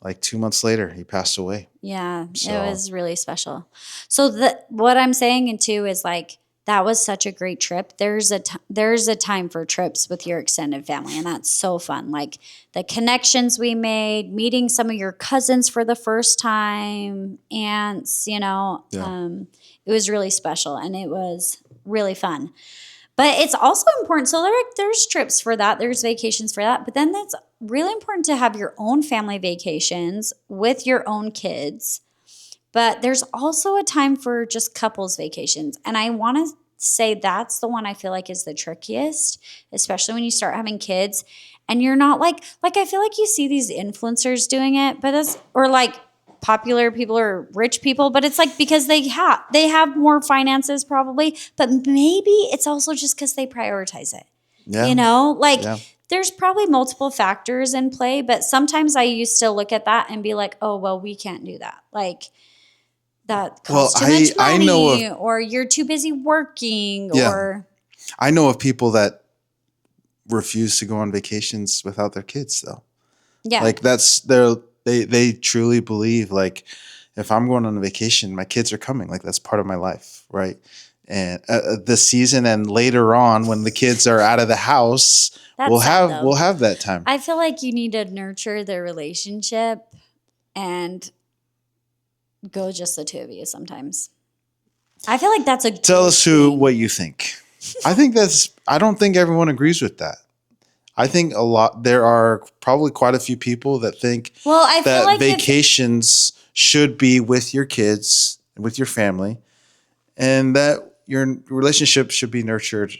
like 2 months later, he passed away. Yeah, so it was really special. So what I'm saying too is, like, that was such a great trip. There's a time for trips with your extended family, and that's so fun. Like, the connections we made, meeting some of your cousins for the first time, aunts, it was really special, and it was really fun. But it's also important. So there's trips for that. There's vacations for that. But then it's really important to have your own family vacations with your own kids. But there's also a time for just couples vacations. And I want to say that's the one I feel like is the trickiest, especially when you start having kids. And you're not like I feel like you see these influencers doing it, or like popular people or rich people, but it's like because they have more finances probably, but maybe it's also just because they prioritize it. Yeah. There's probably multiple factors in play, but sometimes I used to look at that and be like, oh, well, we can't do that. Like, that costs too much money, or you're too busy working, or... I know of people that refuse to go on vacations without their kids, though. Yeah. Like, they truly believe, like, if I'm going on a vacation, my kids are coming. Like, that's part of my life, right? And this season and later on, when the kids are out of the house, we'll have that time. I feel like you need to nurture the relationship and go just the two of you sometimes. I feel like that's a Tell us what you think. I don't think everyone agrees with that. I think there are probably quite a few people that think that vacations should be with your kids, with your family, and that your relationship should be nurtured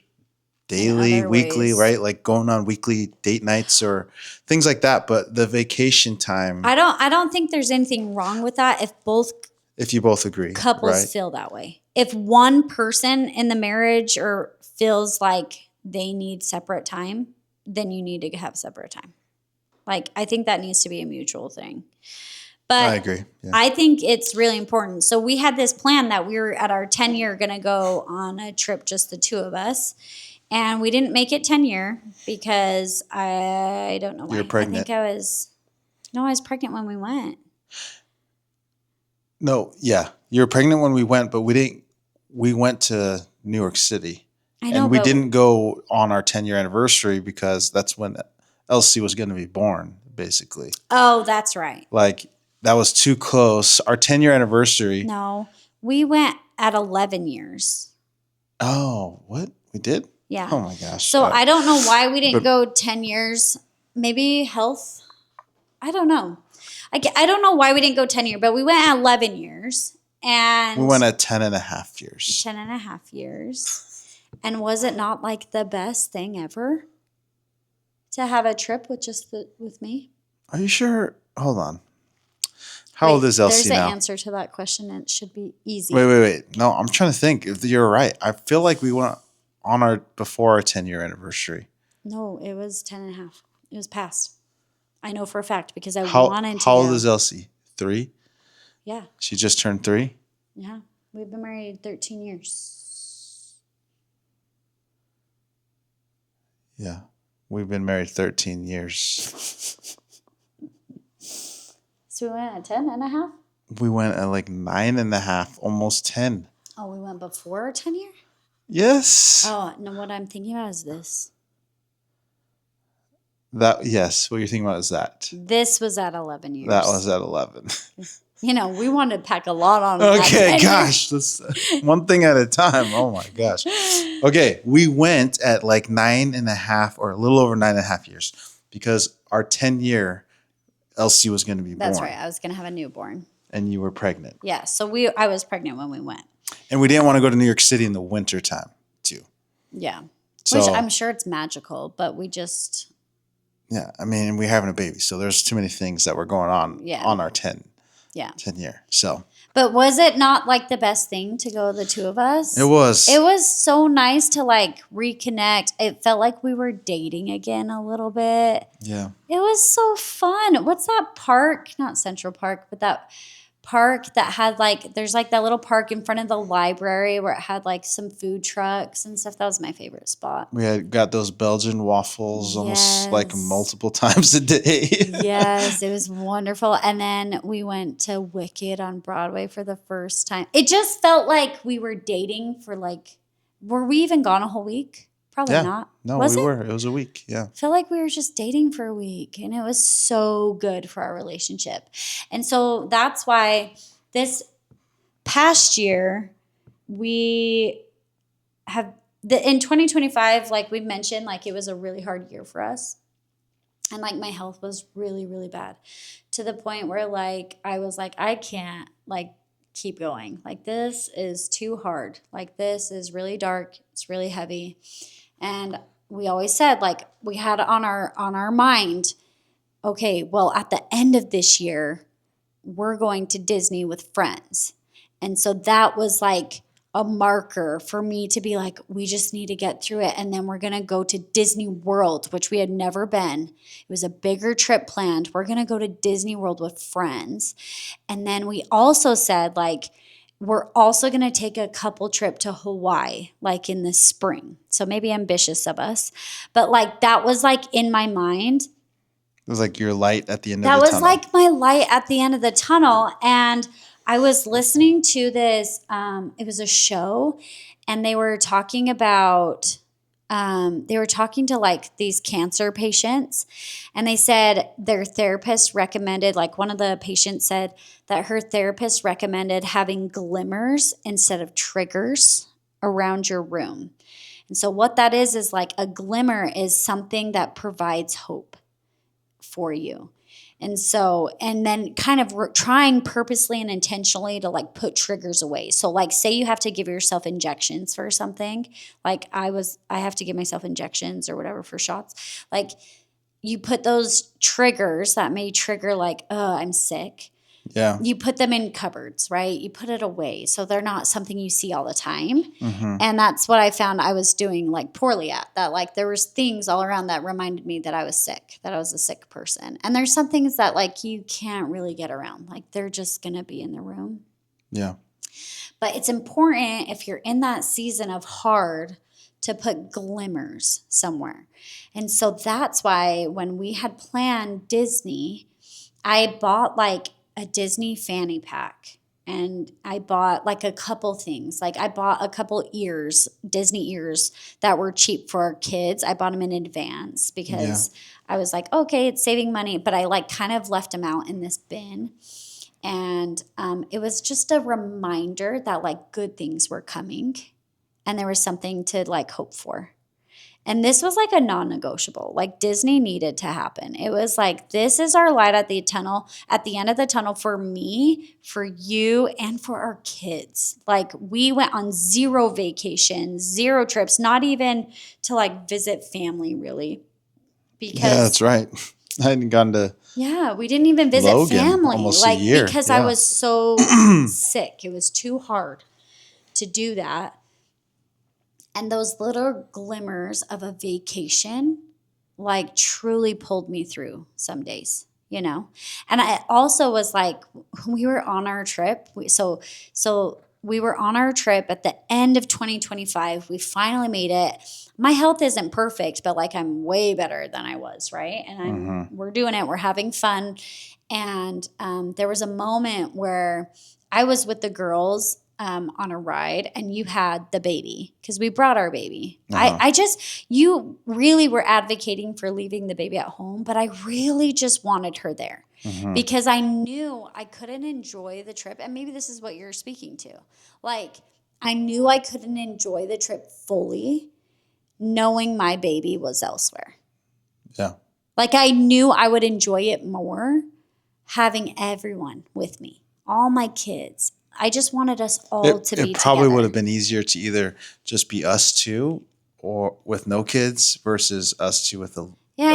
daily, weekly, right? Like going on weekly date nights or things like that. But the vacation time, I don't think there's anything wrong with that if you both agree, couples feel that way. If one person in the marriage feels like they need separate time, then you need to have separate time. Like, I think that needs to be a mutual thing. But I agree. Yeah. I think it's really important. So we had this plan that we were at our 10-year going to go on a trip, just the two of us. And we didn't make it 10-year because I don't know why. You were pregnant. I was pregnant when we went. No, yeah. You were pregnant when we went, but we went to New York City. I know, and we didn't go on our 10-year anniversary because that's when Elsie was going to be born, basically. Oh, that's right. Like, that was too close. Our 10-year anniversary. No, we went at 11 years. Oh, what? We did? Yeah. Oh, my gosh. So I don't know why we didn't go 10 years. Maybe health. I don't know. I don't know why we didn't go 10 years, but we went at 11 years. And we went at 10 and a half years. 10 and a half years. And was it not like the best thing ever to have a trip with with me? Are you sure hold on. How old is Elsie now? There's an answer to that question, and it should be easy. Wait. No, I'm trying to think. If you're right, I feel like we went on before our 10-year anniversary. No, it was 10 and a half. It was past. I know for a fact because I wanted to. How old is Elsie? 3? Yeah. She just turned 3? Yeah. We've been married 13 years. Yeah. We've been married 13 years. So we went at 10 and a half? We went at like 9 and a half, almost 10. Oh, we went before our 10 year? Yes. Oh, no, what I'm thinking about is this. Yes, what you're thinking about is that. This was at 11 years. That was at 11. We wanted to pack a lot on. Okay, gosh. Let's, one thing at a time. Oh, my gosh. Okay, we went at like 9 and a half or a little over 9 and a half years because our 10-year Elsie was going to be born. That's right. I was going to have a newborn. And you were pregnant. Yeah, so I was pregnant when we went. And we didn't want to go to New York City in the winter time, too. Yeah. Which I'm sure it's magical, but we just... Yeah, I mean, we're having a baby, so there's too many things that were going on on our 10 year. So, but was it not like the best thing to go the two of us? It was. It was so nice to like reconnect. It felt like we were dating again a little bit. Yeah. It was so fun. What's that park? Not Central Park, but that park that had like, there's like that little park in front of the library where it had like some food trucks and stuff. That was my favorite spot. We had got those Belgian waffles almost like multiple times a day. Yes, it was wonderful. And then we went to Wicked on Broadway for the first time. It just felt like we were dating for like, were we even gone a whole week? Probably not. No, we were. It was a week. Yeah. I felt like we were just dating for a week, and it was so good for our relationship. And so that's why this past year we have in 2025, like we mentioned, like it was a really hard year for us. And like my health was really, really bad to the point where like I was like, I can't like keep going. Like this is too hard. Like this is really dark. It's really heavy. And we always said, like, we had on our mind, okay, well, at the end of this year, we're going to Disney with friends. And so that was like a marker for me to be like, we just need to get through it. And then we're going to go to Disney World, which we had never been. It was a bigger trip planned. We're going to go to Disney World with friends. And then we also said, like, we're also going to take a couple trip to Hawaii, like in the spring. So maybe ambitious of us. But like that was like in my mind. It was like your light at the end of the tunnel. That was like my light at the end of the tunnel. And I was listening to this, it was a show, and they were talking about, to like these cancer patients, and they said their therapist recommended, like one of the patients said that her therapist recommended having glimmers instead of triggers around your room. And so what that is like a glimmer is something that provides hope for you. And so, and then kind of trying purposely and intentionally to like put triggers away. So like say you have to give yourself injections for something, like I have to give myself injections or whatever for shots. Like you put those triggers that may trigger like, oh, I'm sick. Yeah. You put them in cupboards, right? You put it away. So they're not something you see all the time. Mm-hmm. And that's what I found I was doing like poorly at, that like there was things all around that reminded me that I was sick, that I was a sick person. And there's some things that like you can't really get around. Like they're just going to be in the room. Yeah. But it's important if you're in that season of hard to put glimmers somewhere. And so that's why when we had planned Disney, I bought like a Disney fanny pack, and I bought like a couple things. Like I bought a couple Disney ears that were cheap for our kids. I bought them in advance because I was like, okay, it's saving money, but I like kind of left them out in this bin. And it was just a reminder that like good things were coming and there was something to like hope for. And this was like a non-negotiable. Like Disney needed to happen. It was like, this is our light at the tunnel, at the end of the tunnel for me, for you, and for our kids. Like we went on 0 vacations, 0 trips, not even to like visit family really. Because yeah, that's right. I hadn't gone to we didn't even visit Logan family. almost a year. Because I was so sick. It was too hard to do that. And those little glimmers of a vacation like truly pulled me through some days, And I also was like, when we were on our trip, so we were on our trip at the end of 2025. We finally made it. My health isn't perfect, but like I'm way better than I was, right? And we're doing it. We're having fun. And there was a moment where I was with the girls on a ride, and you had the baby because we brought our baby. You really were advocating for leaving the baby at home, but I really just wanted her there because I knew I couldn't enjoy the trip. And maybe this is what you're speaking to. Like, I knew I couldn't enjoy the trip fully knowing my baby was elsewhere. Yeah. Like, I knew I would enjoy it more having everyone with me, all my kids. I just wanted us all to be together. It probably would have been easier to either just be us two or with no kids versus us two with a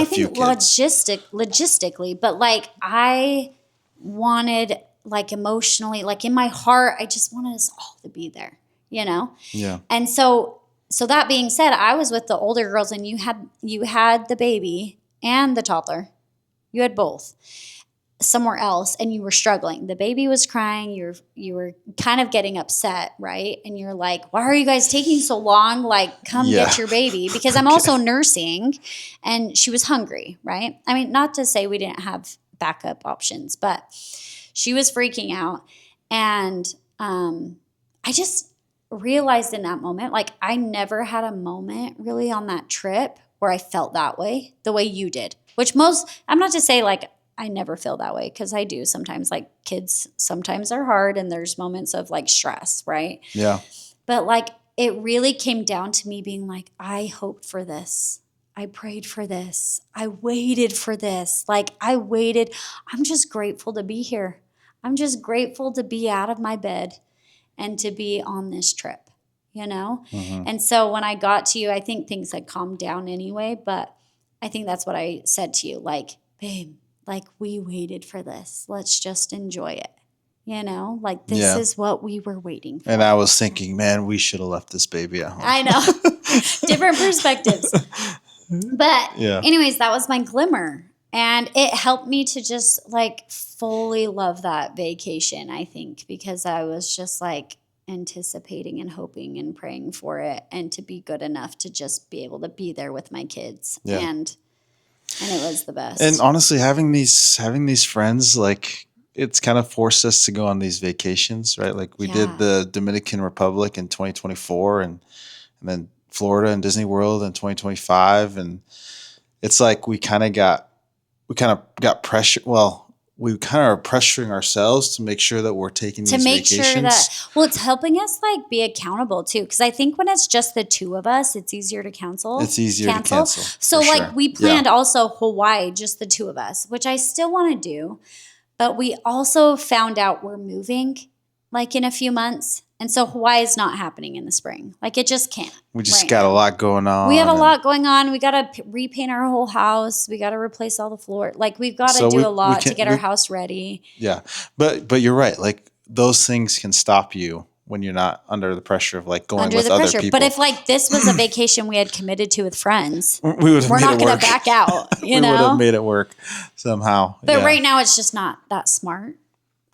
few kids. Logistically, but like I wanted, like emotionally, like in my heart, I just wanted us all to be there, Yeah. And so that being said, I was with the older girls, and you had the baby and the toddler. You had both somewhere else, and you were struggling. The baby was crying. You were kind of getting upset, right? And you're like, why are you guys taking so long? Like, come get your baby. Because I'm also nursing, and she was hungry, right? I mean, not to say we didn't have backup options, but she was freaking out. And I just realized in that moment, like I never had a moment really on that trip where I felt that way, the way you did. Which I'm not to say like I never feel that way, because I do sometimes. Like, kids sometimes are hard, and there's moments of like stress, right? Yeah. But like it really came down to me being like, I hoped for this. I prayed for this. I waited for this. Like, I waited. I'm just grateful to be here. I'm just grateful to be out of my bed and to be on this trip, And so when I got to you, I think things had calmed down anyway, but I think that's what I said to you. Like, babe, like, we waited for this. Let's just enjoy it. Like, this is what we were waiting for. And I was thinking, man, we should have left this baby at home. I know. Different perspectives. But anyways, that was my glimmer. And it helped me to just like fully love that vacation, I think, because I was just like anticipating and hoping and praying for it, and to be good enough to just be able to be there with my kids. Yeah. And it was the best. And honestly, having these friends, like, it's kind of forced us to go on these vacations, right? Like we did the Dominican Republic in 2024, and then Florida and Disney World in 2025. And it's like we kind of got pressure. Well, we kind of are pressuring ourselves to make sure that we're taking these vacations. Sure that, it's helping us like be accountable too. Because I think when it's just the two of us, it's easier to cancel. It's easier to cancel. So like we planned also Hawaii, just the two of us, which I still want to do. But we also found out we're moving like in a few months. And so Hawaii is not happening in the spring. Like, it just can't. We just got a lot going on. We have a lot going on. We got to repaint our whole house. We got to replace all the floor. Like, we've got to do a lot to get our house ready. Yeah. But you're right. Like, those things can stop you when you're not under the pressure of like going with other people. But if like this was a weekend we had committed to with friends, we're not going to back out, we would have made it work somehow. But right now it's just not that smart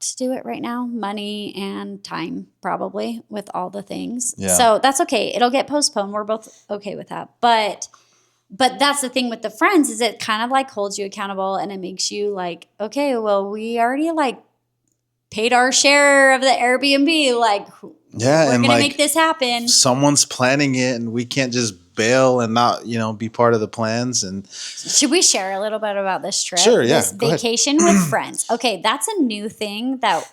to do it right now. Money and time, probably, with all the things. Yeah. So that's okay. It'll get postponed. We're both okay with that. But that's the thing with the friends, is it kind of like holds you accountable, and it makes you like, okay, well, we already like paid our share of the Airbnb. Like, we're going to make this happen. Someone's planning it, and we can't just bail and not, be part of the plans. And should we share a little bit about this trip? Sure, yeah. This vacation with friends. Okay, that's a new thing that,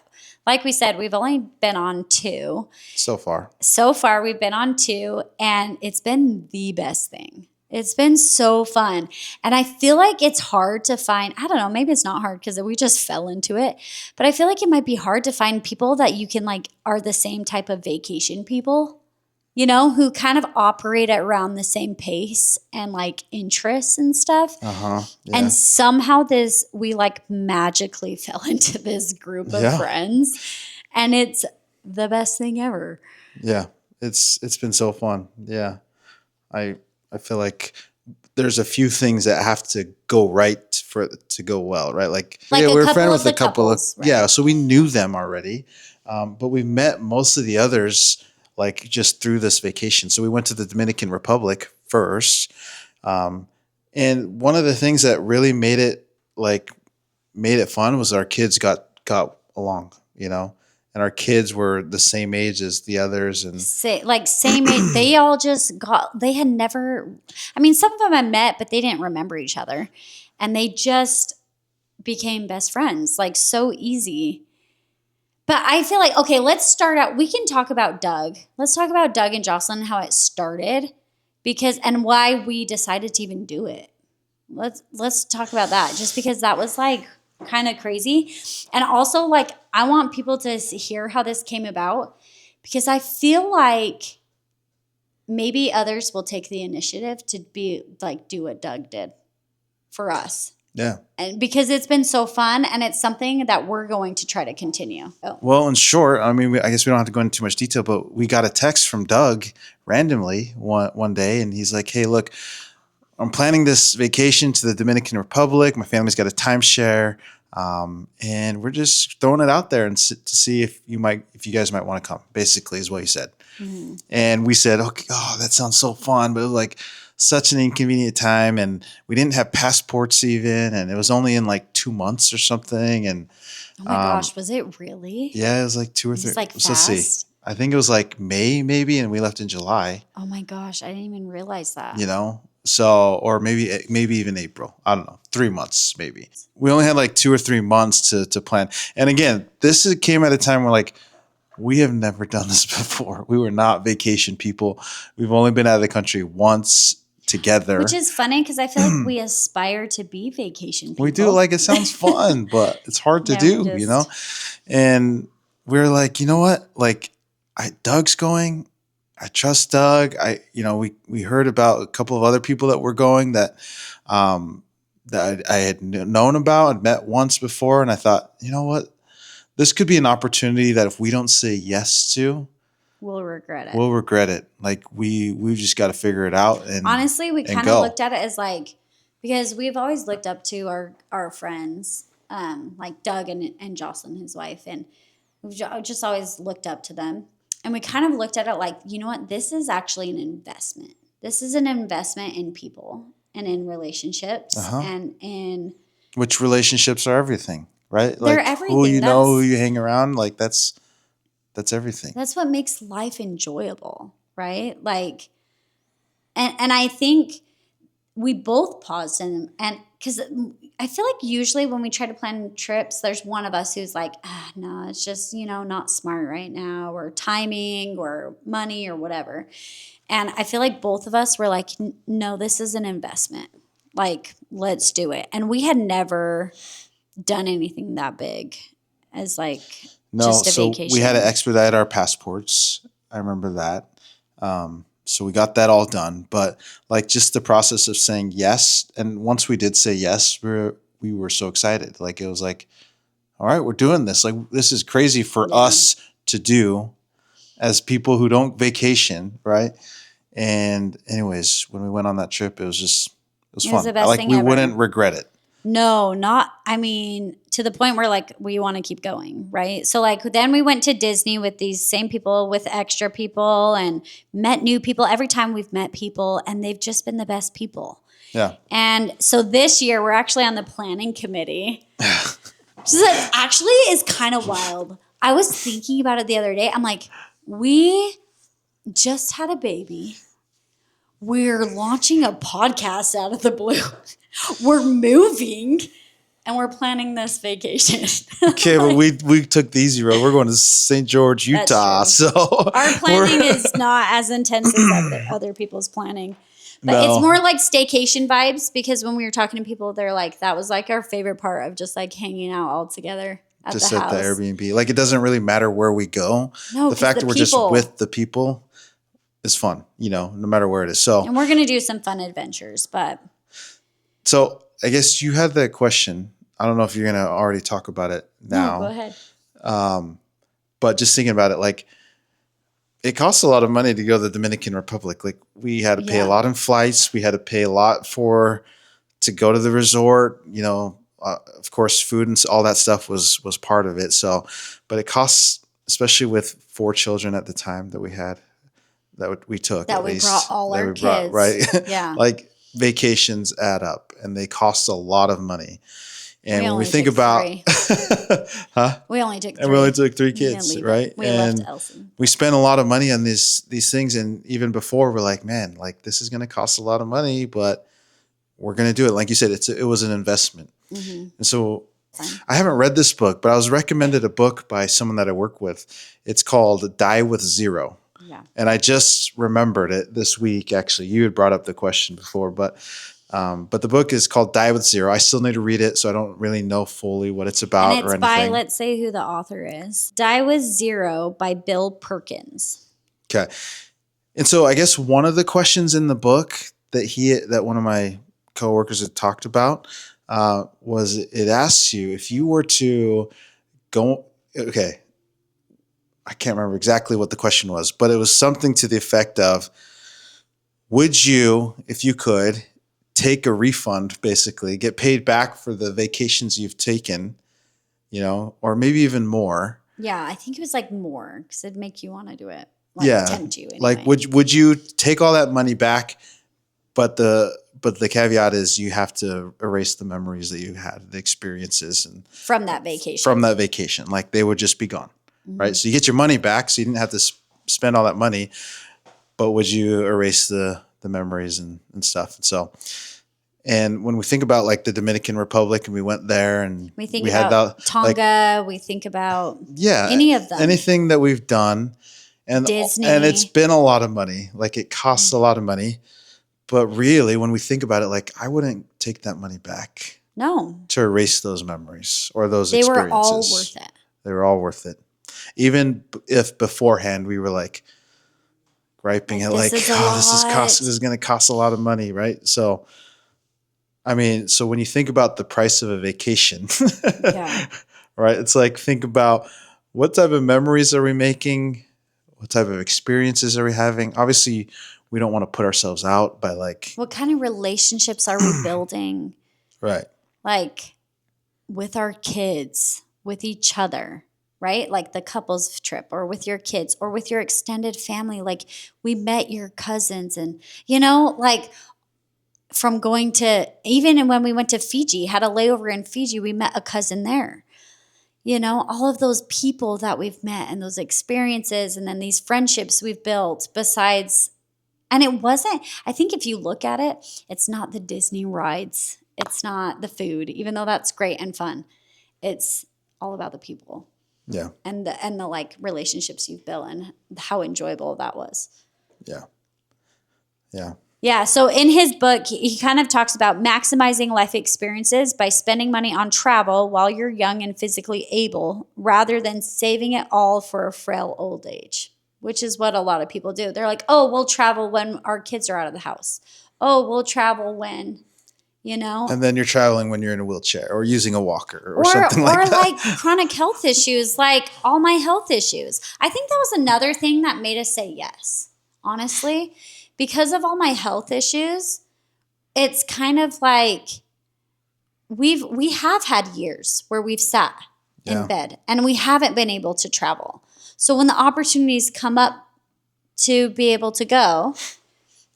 like we said, we've only been on 2. So far we've been on 2, and it's been the best thing. It's been so fun. And I feel like it's hard to find, I don't know, maybe it's not hard because we just fell into it, but I feel like it might be hard to find people that you can like are the same type of vacation people. you know, who kind of operate at around the same pace and like interests and stuff. Yeah. And somehow we like magically fell into this group of friends, and it's the best thing ever. Yeah. It's been so fun. Yeah. I feel like there's a few things that have to go right for it to go well, right? Like we were friends with a couple of right? So we knew them already, but we met most of the others like just through this vacation. So we went to the Dominican Republic first, and one of the things that really made it fun was our kids got along, you know. And our kids were the same age as the others, and same age. They all just they had never. I mean, some of them I met, but they didn't remember each other, and they just became best friends, like so easy. But I feel like, okay, let's start out. We can talk about Doug. Let's talk about Doug and Jocelyn and how it started, and why we decided to even do it. Let's talk about that, just because that was like kind of crazy. And also, like, I want people to hear how this came about, because I feel like maybe others will take the initiative to be like, do what Doug did for us. Yeah. And because it's been so fun, and it's something that we're going to try to continue. Oh. Well, in short, I mean, I guess we don't have to go into too much detail, but we got a text from Doug randomly one day, and he's like, hey, look, I'm planning this vacation to the Dominican Republic. My family's got a timeshare, and we're just throwing it out there and to see if you guys might want to come. Basically, is what he said. Mm-hmm. And we said, okay, oh, that sounds so fun, but it was like such an inconvenient time, and we didn't have passports even, and it was only in like 2 months or something. And oh my gosh, was it really? Yeah, it was like 2 or 3. Like fast? Let's see. I think it was like May maybe, and we left in July. Oh my gosh, I didn't even realize that. You know. So, or maybe even April. I don't know. 3 months, maybe. We only had like 2 or 3 months to plan. And again, this came at a time where like, we have never done this before. We were not vacation people. We've only been out of the country once together. Which is funny, because I feel like we aspire to be vacation people. We do. Like, it sounds fun, but it's hard to do, you know? And we're like, you know what? Like, Doug's going. I trust Doug. We heard about a couple of other people that were going that I had known about and met once before. And I thought, you know what? This could be an opportunity that if we don't say yes to, we'll regret it. We'll regret it. Like we've just got to figure it out. And honestly, we kind of looked at it as like, because we've always looked up to our friends, like Doug and Jocelyn, his wife. And we've just always looked up to them. And we kind of looked at it like, you know what? This is actually an investment. This is an investment in people and in relationships and in... Which relationships are everything, right? They're like everything. Who you know, who you hang around, like that's everything. That's what makes life enjoyable, right? like, and I think we both paused and because I feel like usually when we try to plan trips, there's one of us who's like, no, it's just, not smart right now, or timing or money or whatever. And I feel like both of us were like, no, this is an investment. Like, let's do it. And we had never done anything that big as like just a vacation. We had to expedite our passports. I remember that. So we got that all done, but like just the process of saying yes. And once we did say yes, we were so excited. Like it was like, all right, we're doing this. Like this is crazy for us to do as people who don't vacation. Right. And anyways, when we went on that trip, it was fun. It was the best thing ever. Wouldn't regret it. No, to the point where like we want to keep going, right? So like then we went to Disney with these same people, with extra people, and met new people. Every time we've met people, and they've just been the best people. Yeah. And so this year we're actually on the planning committee. So that actually is kind of wild. I was thinking about it the other day. I'm like, we just had a baby. We're launching a podcast out of the blue. We're moving, and we're planning this vacation. Okay, but we took the easy road. We're going to St. George, Utah. So our planning is not as intense as other people's planning. But it's more like staycation vibes, because when we were talking to people, they're like, that was like our favorite part of just like hanging out all together at the house. Just at the Airbnb. Like it doesn't really matter where we go. No, the fact that we're just with the people is fun, no matter where it is. So, and we're going to do some fun adventures, so I guess you had the question. I don't know if you're going to already talk about it now. No, go ahead. But just thinking about it, like, it costs a lot of money to go to the Dominican Republic. Like, we had to pay a lot in flights. We had to pay a lot to go to the resort. Of course, food and all that stuff was part of it. So, but it costs, especially with 4 children at the time that we had, that we took, that at we least, brought all our kids, right? Yeah. Like, vacations add up and they cost a lot of money. And when we think about, we only took 3. And we only took 3 kids, right? We left Elsie. We spent a lot of money on these things. And even before, we're like, man, like, this is going to cost a lot of money, but we're going to do it. Like you said, it was an investment. Mm-hmm. And so I haven't read this book, but I was recommended a book by someone that I work with. It's called Die with Zero. Yeah. And I just remembered it this week. Actually, you had brought up the question before, but the book is called Die with Zero. I still need to read it, so I don't really know fully what it's about or anything. By, let's say who the author is. Die with Zero by Bill Perkins. Okay. And so I guess one of the questions in the book that one of my coworkers had talked about was, it asks you, if you were to go, okay, I can't remember exactly what the question was, but it was something to the effect of, would you, if you could, take a refund, basically get paid back for the vacations you've taken, or maybe even more. Yeah, I think it was like more, because it'd make you want to do it. Like, tempt you anyway. Like, would you take all that money back? But the caveat is you have to erase the memories that you had, the experiences, and from that vacation. Like, they would just be gone, right? So you get your money back, so you didn't have to spend all that money. But would you erase the memories and stuff? And so, and when we think about, like, the Dominican Republic, and we went there, and we had about Tonga, like, we think about any of them, anything that we've done, and Disney, and it's been a lot of money. Like, it costs a lot of money, but really, when we think about it, like, I wouldn't take that money back. No, to erase those memories or those experiences. They were all worth it. They were all worth it, even if beforehand we were like griping at, like, this is going to cost a lot of money, right? So, I mean, so when you think about the price of a vacation, right? It's like, think about, what type of memories are we making? What type of experiences are we having? Obviously, we don't want to put ourselves out by, like, what kind of relationships are we building? Right. Like, with our kids, with each other, right? Like the couples trip, or with your kids, or with your extended family. Like, we met your cousins, and, like, from going to, even when we went to Fiji, had a layover in Fiji, we met a cousin there. All of those people that we've met, and those experiences, and then these friendships we've built besides. And it wasn't, I think if you look at it, it's not the Disney rides. It's not the food, even though that's great and fun. It's all about the people. Yeah. And the like relationships you've built, and how enjoyable that was. Yeah. Yeah. Yeah. So in his book, he kind of talks about maximizing life experiences by spending money on travel while you're young and physically able, rather than saving it all for a frail old age, which is what a lot of people do. They're like, oh, we'll travel when our kids are out of the house. Oh, we'll travel when, And then you're traveling when you're in a wheelchair or using a walker or something like that. Or like chronic health issues, like all my health issues. I think that was another thing that made us say yes, honestly. Because of all my health issues, it's kind of like we have had years where we've sat in bed and we haven't been able to travel. So when the opportunities come up to be able to go,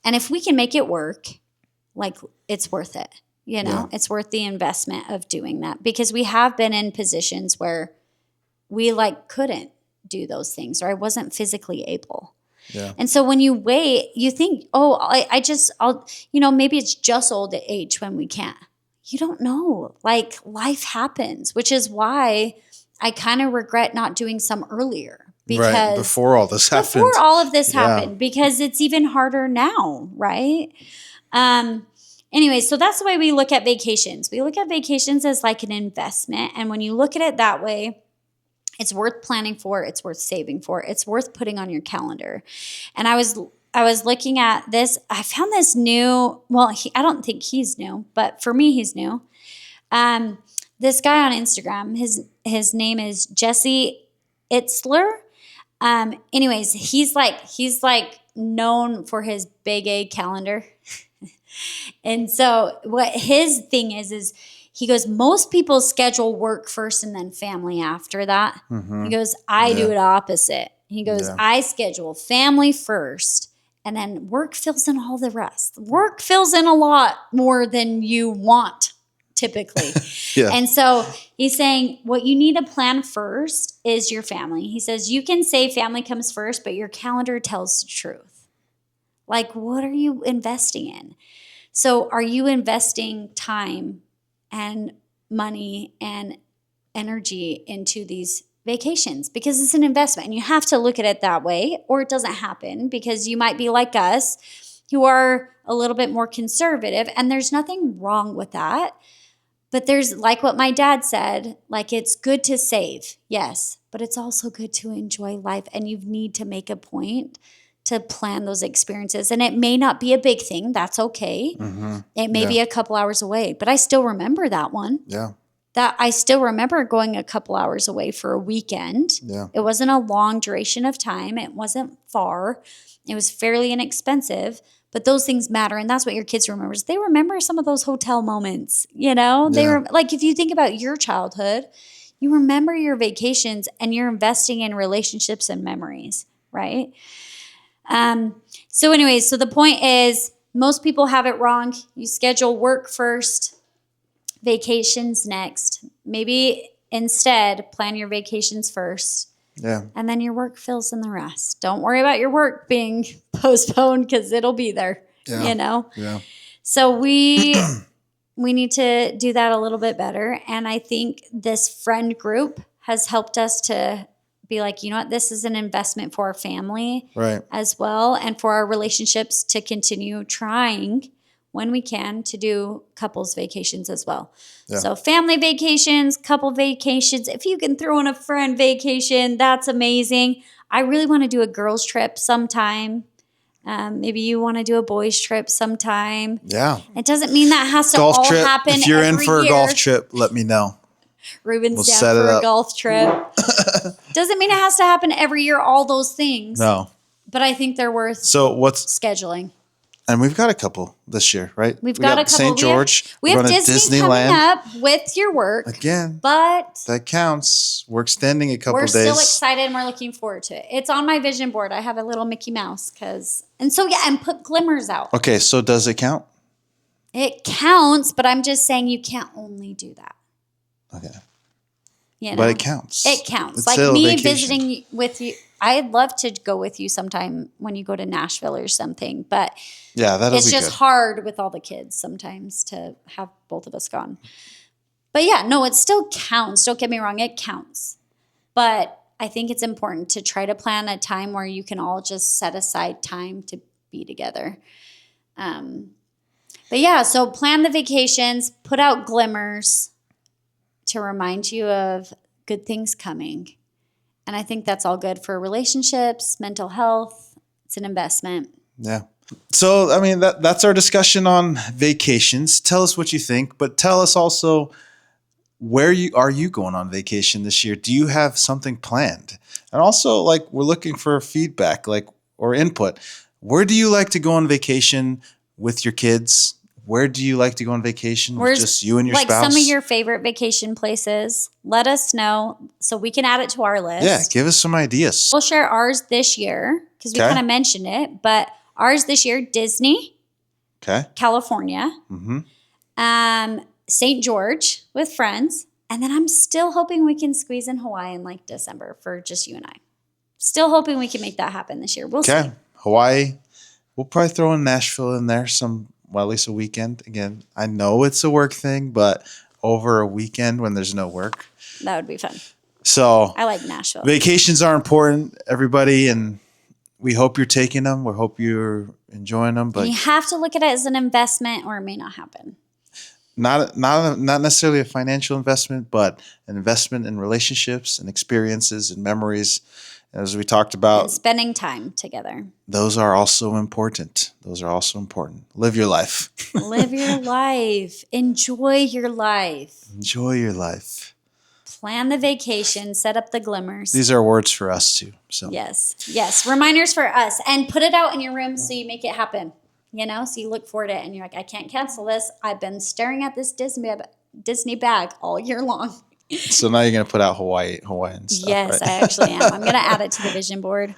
and if we can make it work, like, it's worth it. It's worth the investment of doing that, because we have been in positions where we, like, couldn't do those things, or I wasn't physically able. Yeah. And so when you wait, you think, oh, I'll maybe it's just old age when we can't. You don't know. Like, life happens, which is why I kind of regret not doing some earlier. Because right, before all this happened. Before all of this happened, because it's even harder now, right? Anyway, so that's the way we look at vacations. We look at vacations as like an investment. And when you look at it that way, it's worth planning for, it's worth saving for, it's worth putting on your calendar. And I I was looking at this. I found this new, well, I don't think he's new, but for me, he's new. This guy on Instagram, his name is Jesse Itzler. Anyways, he's like known for his big A calendar. And so what his thing is he goes, most people schedule work first and then family after that. Mm-hmm. He goes, I do it opposite. He goes, I schedule family first and then work fills in all the rest. Work fills in a lot more than you want typically. And so he's saying what you need to plan first is your family. He says you can say family comes first, but your calendar tells the truth. Like, what are you investing in? So are you investing time and money and energy into these vacations? Because it's an investment and you have to look at it that way or it doesn't happen, because you might be like us who are a little bit more conservative, and there's nothing wrong with that. But there's, like what my dad said, like, it's good to save, yes, but it's also good to enjoy life, and you need to make a point to plan those experiences. And it may not be a big thing. That's okay. Mm-hmm. It may be a couple hours away, but I still remember that one. Yeah. That I still remember going a couple hours away for a weekend. Yeah. It wasn't a long duration of time. It wasn't far. It was fairly inexpensive, but those things matter. And that's what your kids remember. They remember some of those hotel moments, you know? They were like, if you think about your childhood, you remember your vacations and you're investing in relationships and memories, right? So anyways, so the point is most people have it wrong. You schedule work first, vacations next. Maybe instead plan your vacations first. Yeah. And then your work fills in the rest. Don't worry about your work being postponed because it'll be there, you know? Yeah. So we need to do that a little bit better. And I think this friend group has helped us to be like, you know what, this is an investment for our family as well, and for our relationships to continue trying when we can to do couples vacations as well. Yeah. So family vacations, couple vacations. If you can throw in a friend vacation, that's amazing. I really want to do a girls trip sometime. Maybe you want to do a boys trip sometime. Yeah. It doesn't mean that has to golf all trip. happen If you're every in for year. a golf trip, let me know. Ruben's down for a golf trip. Doesn't mean it has to happen every year, all those things. No. But I think they're worth scheduling. And we've got a couple this year, right? We've got a couple. St. George. We have Disney coming up with your work. Again. But that counts. We're extending a couple days. We're still excited and we're looking forward to it. It's on my vision board. I have a little Mickey Mouse and put Glimmers out. Okay, so does it count? It counts, but I'm just saying you can't only do that. Okay. You know? But it counts. It counts. It's like me visiting with you. I'd love to go with you sometime when you go to Nashville or something. But it's just hard with all the kids sometimes to have both of us gone. But it still counts. Don't get me wrong. It counts. But I think it's important to try to plan a time where you can all just set aside time to be together. So plan the vacations, put out glimmers to remind you of good things coming. And I think that's all good for relationships, mental health. It's an investment. Yeah. So, I mean, that's our discussion on vacations. Tell us what you think, but tell us also where are you going on vacation this year? Do you have something planned? And also, like, we're looking for feedback, or input. Where do you like to go on vacation with your kids? Where do you like to go on vacation with just you and your spouse? Some of your favorite vacation places. Let us know so we can add it to our list. Yeah, give us some ideas. We'll share ours this year because we kind of mentioned it. But ours this year, Disney, California, St. George with friends. And then I'm still hoping we can squeeze in Hawaii in December for just you and I. Still hoping we can make that happen this year. We'll see. Hawaii. We'll probably throw in Nashville in there at least a weekend. Again, I know it's a work thing, but over a weekend when there's no work. That would be fun. So I like Nashville. Vacations are important, everybody, and we hope you're taking them. We hope you're enjoying them. But you have to look at it as an investment or it may not happen. Not necessarily a financial investment, but an investment in relationships and experiences and memories As we talked about, and spending time together. Those are also important. Live your life. Live your life. Enjoy your life. Enjoy your life. Plan the vacation. Set up the glimmers. These are words for us too. So Yes. Reminders for us. And put it out in your room so you make it happen. So you look forward to it and you're like, I can't cancel this. I've been staring at this Disney bag all year long. So now you're going to put out Hawaiian stuff, Yes, right? I actually am. I'm going to add it to the vision board.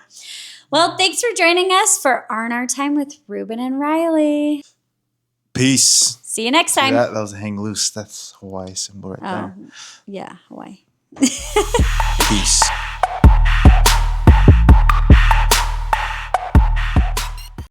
Well, thanks for joining us for R&R Time with Ruben and RyLee. Peace. See you next time. That was hang loose. That's Hawaii symbol right there. Yeah, Hawaii. Peace.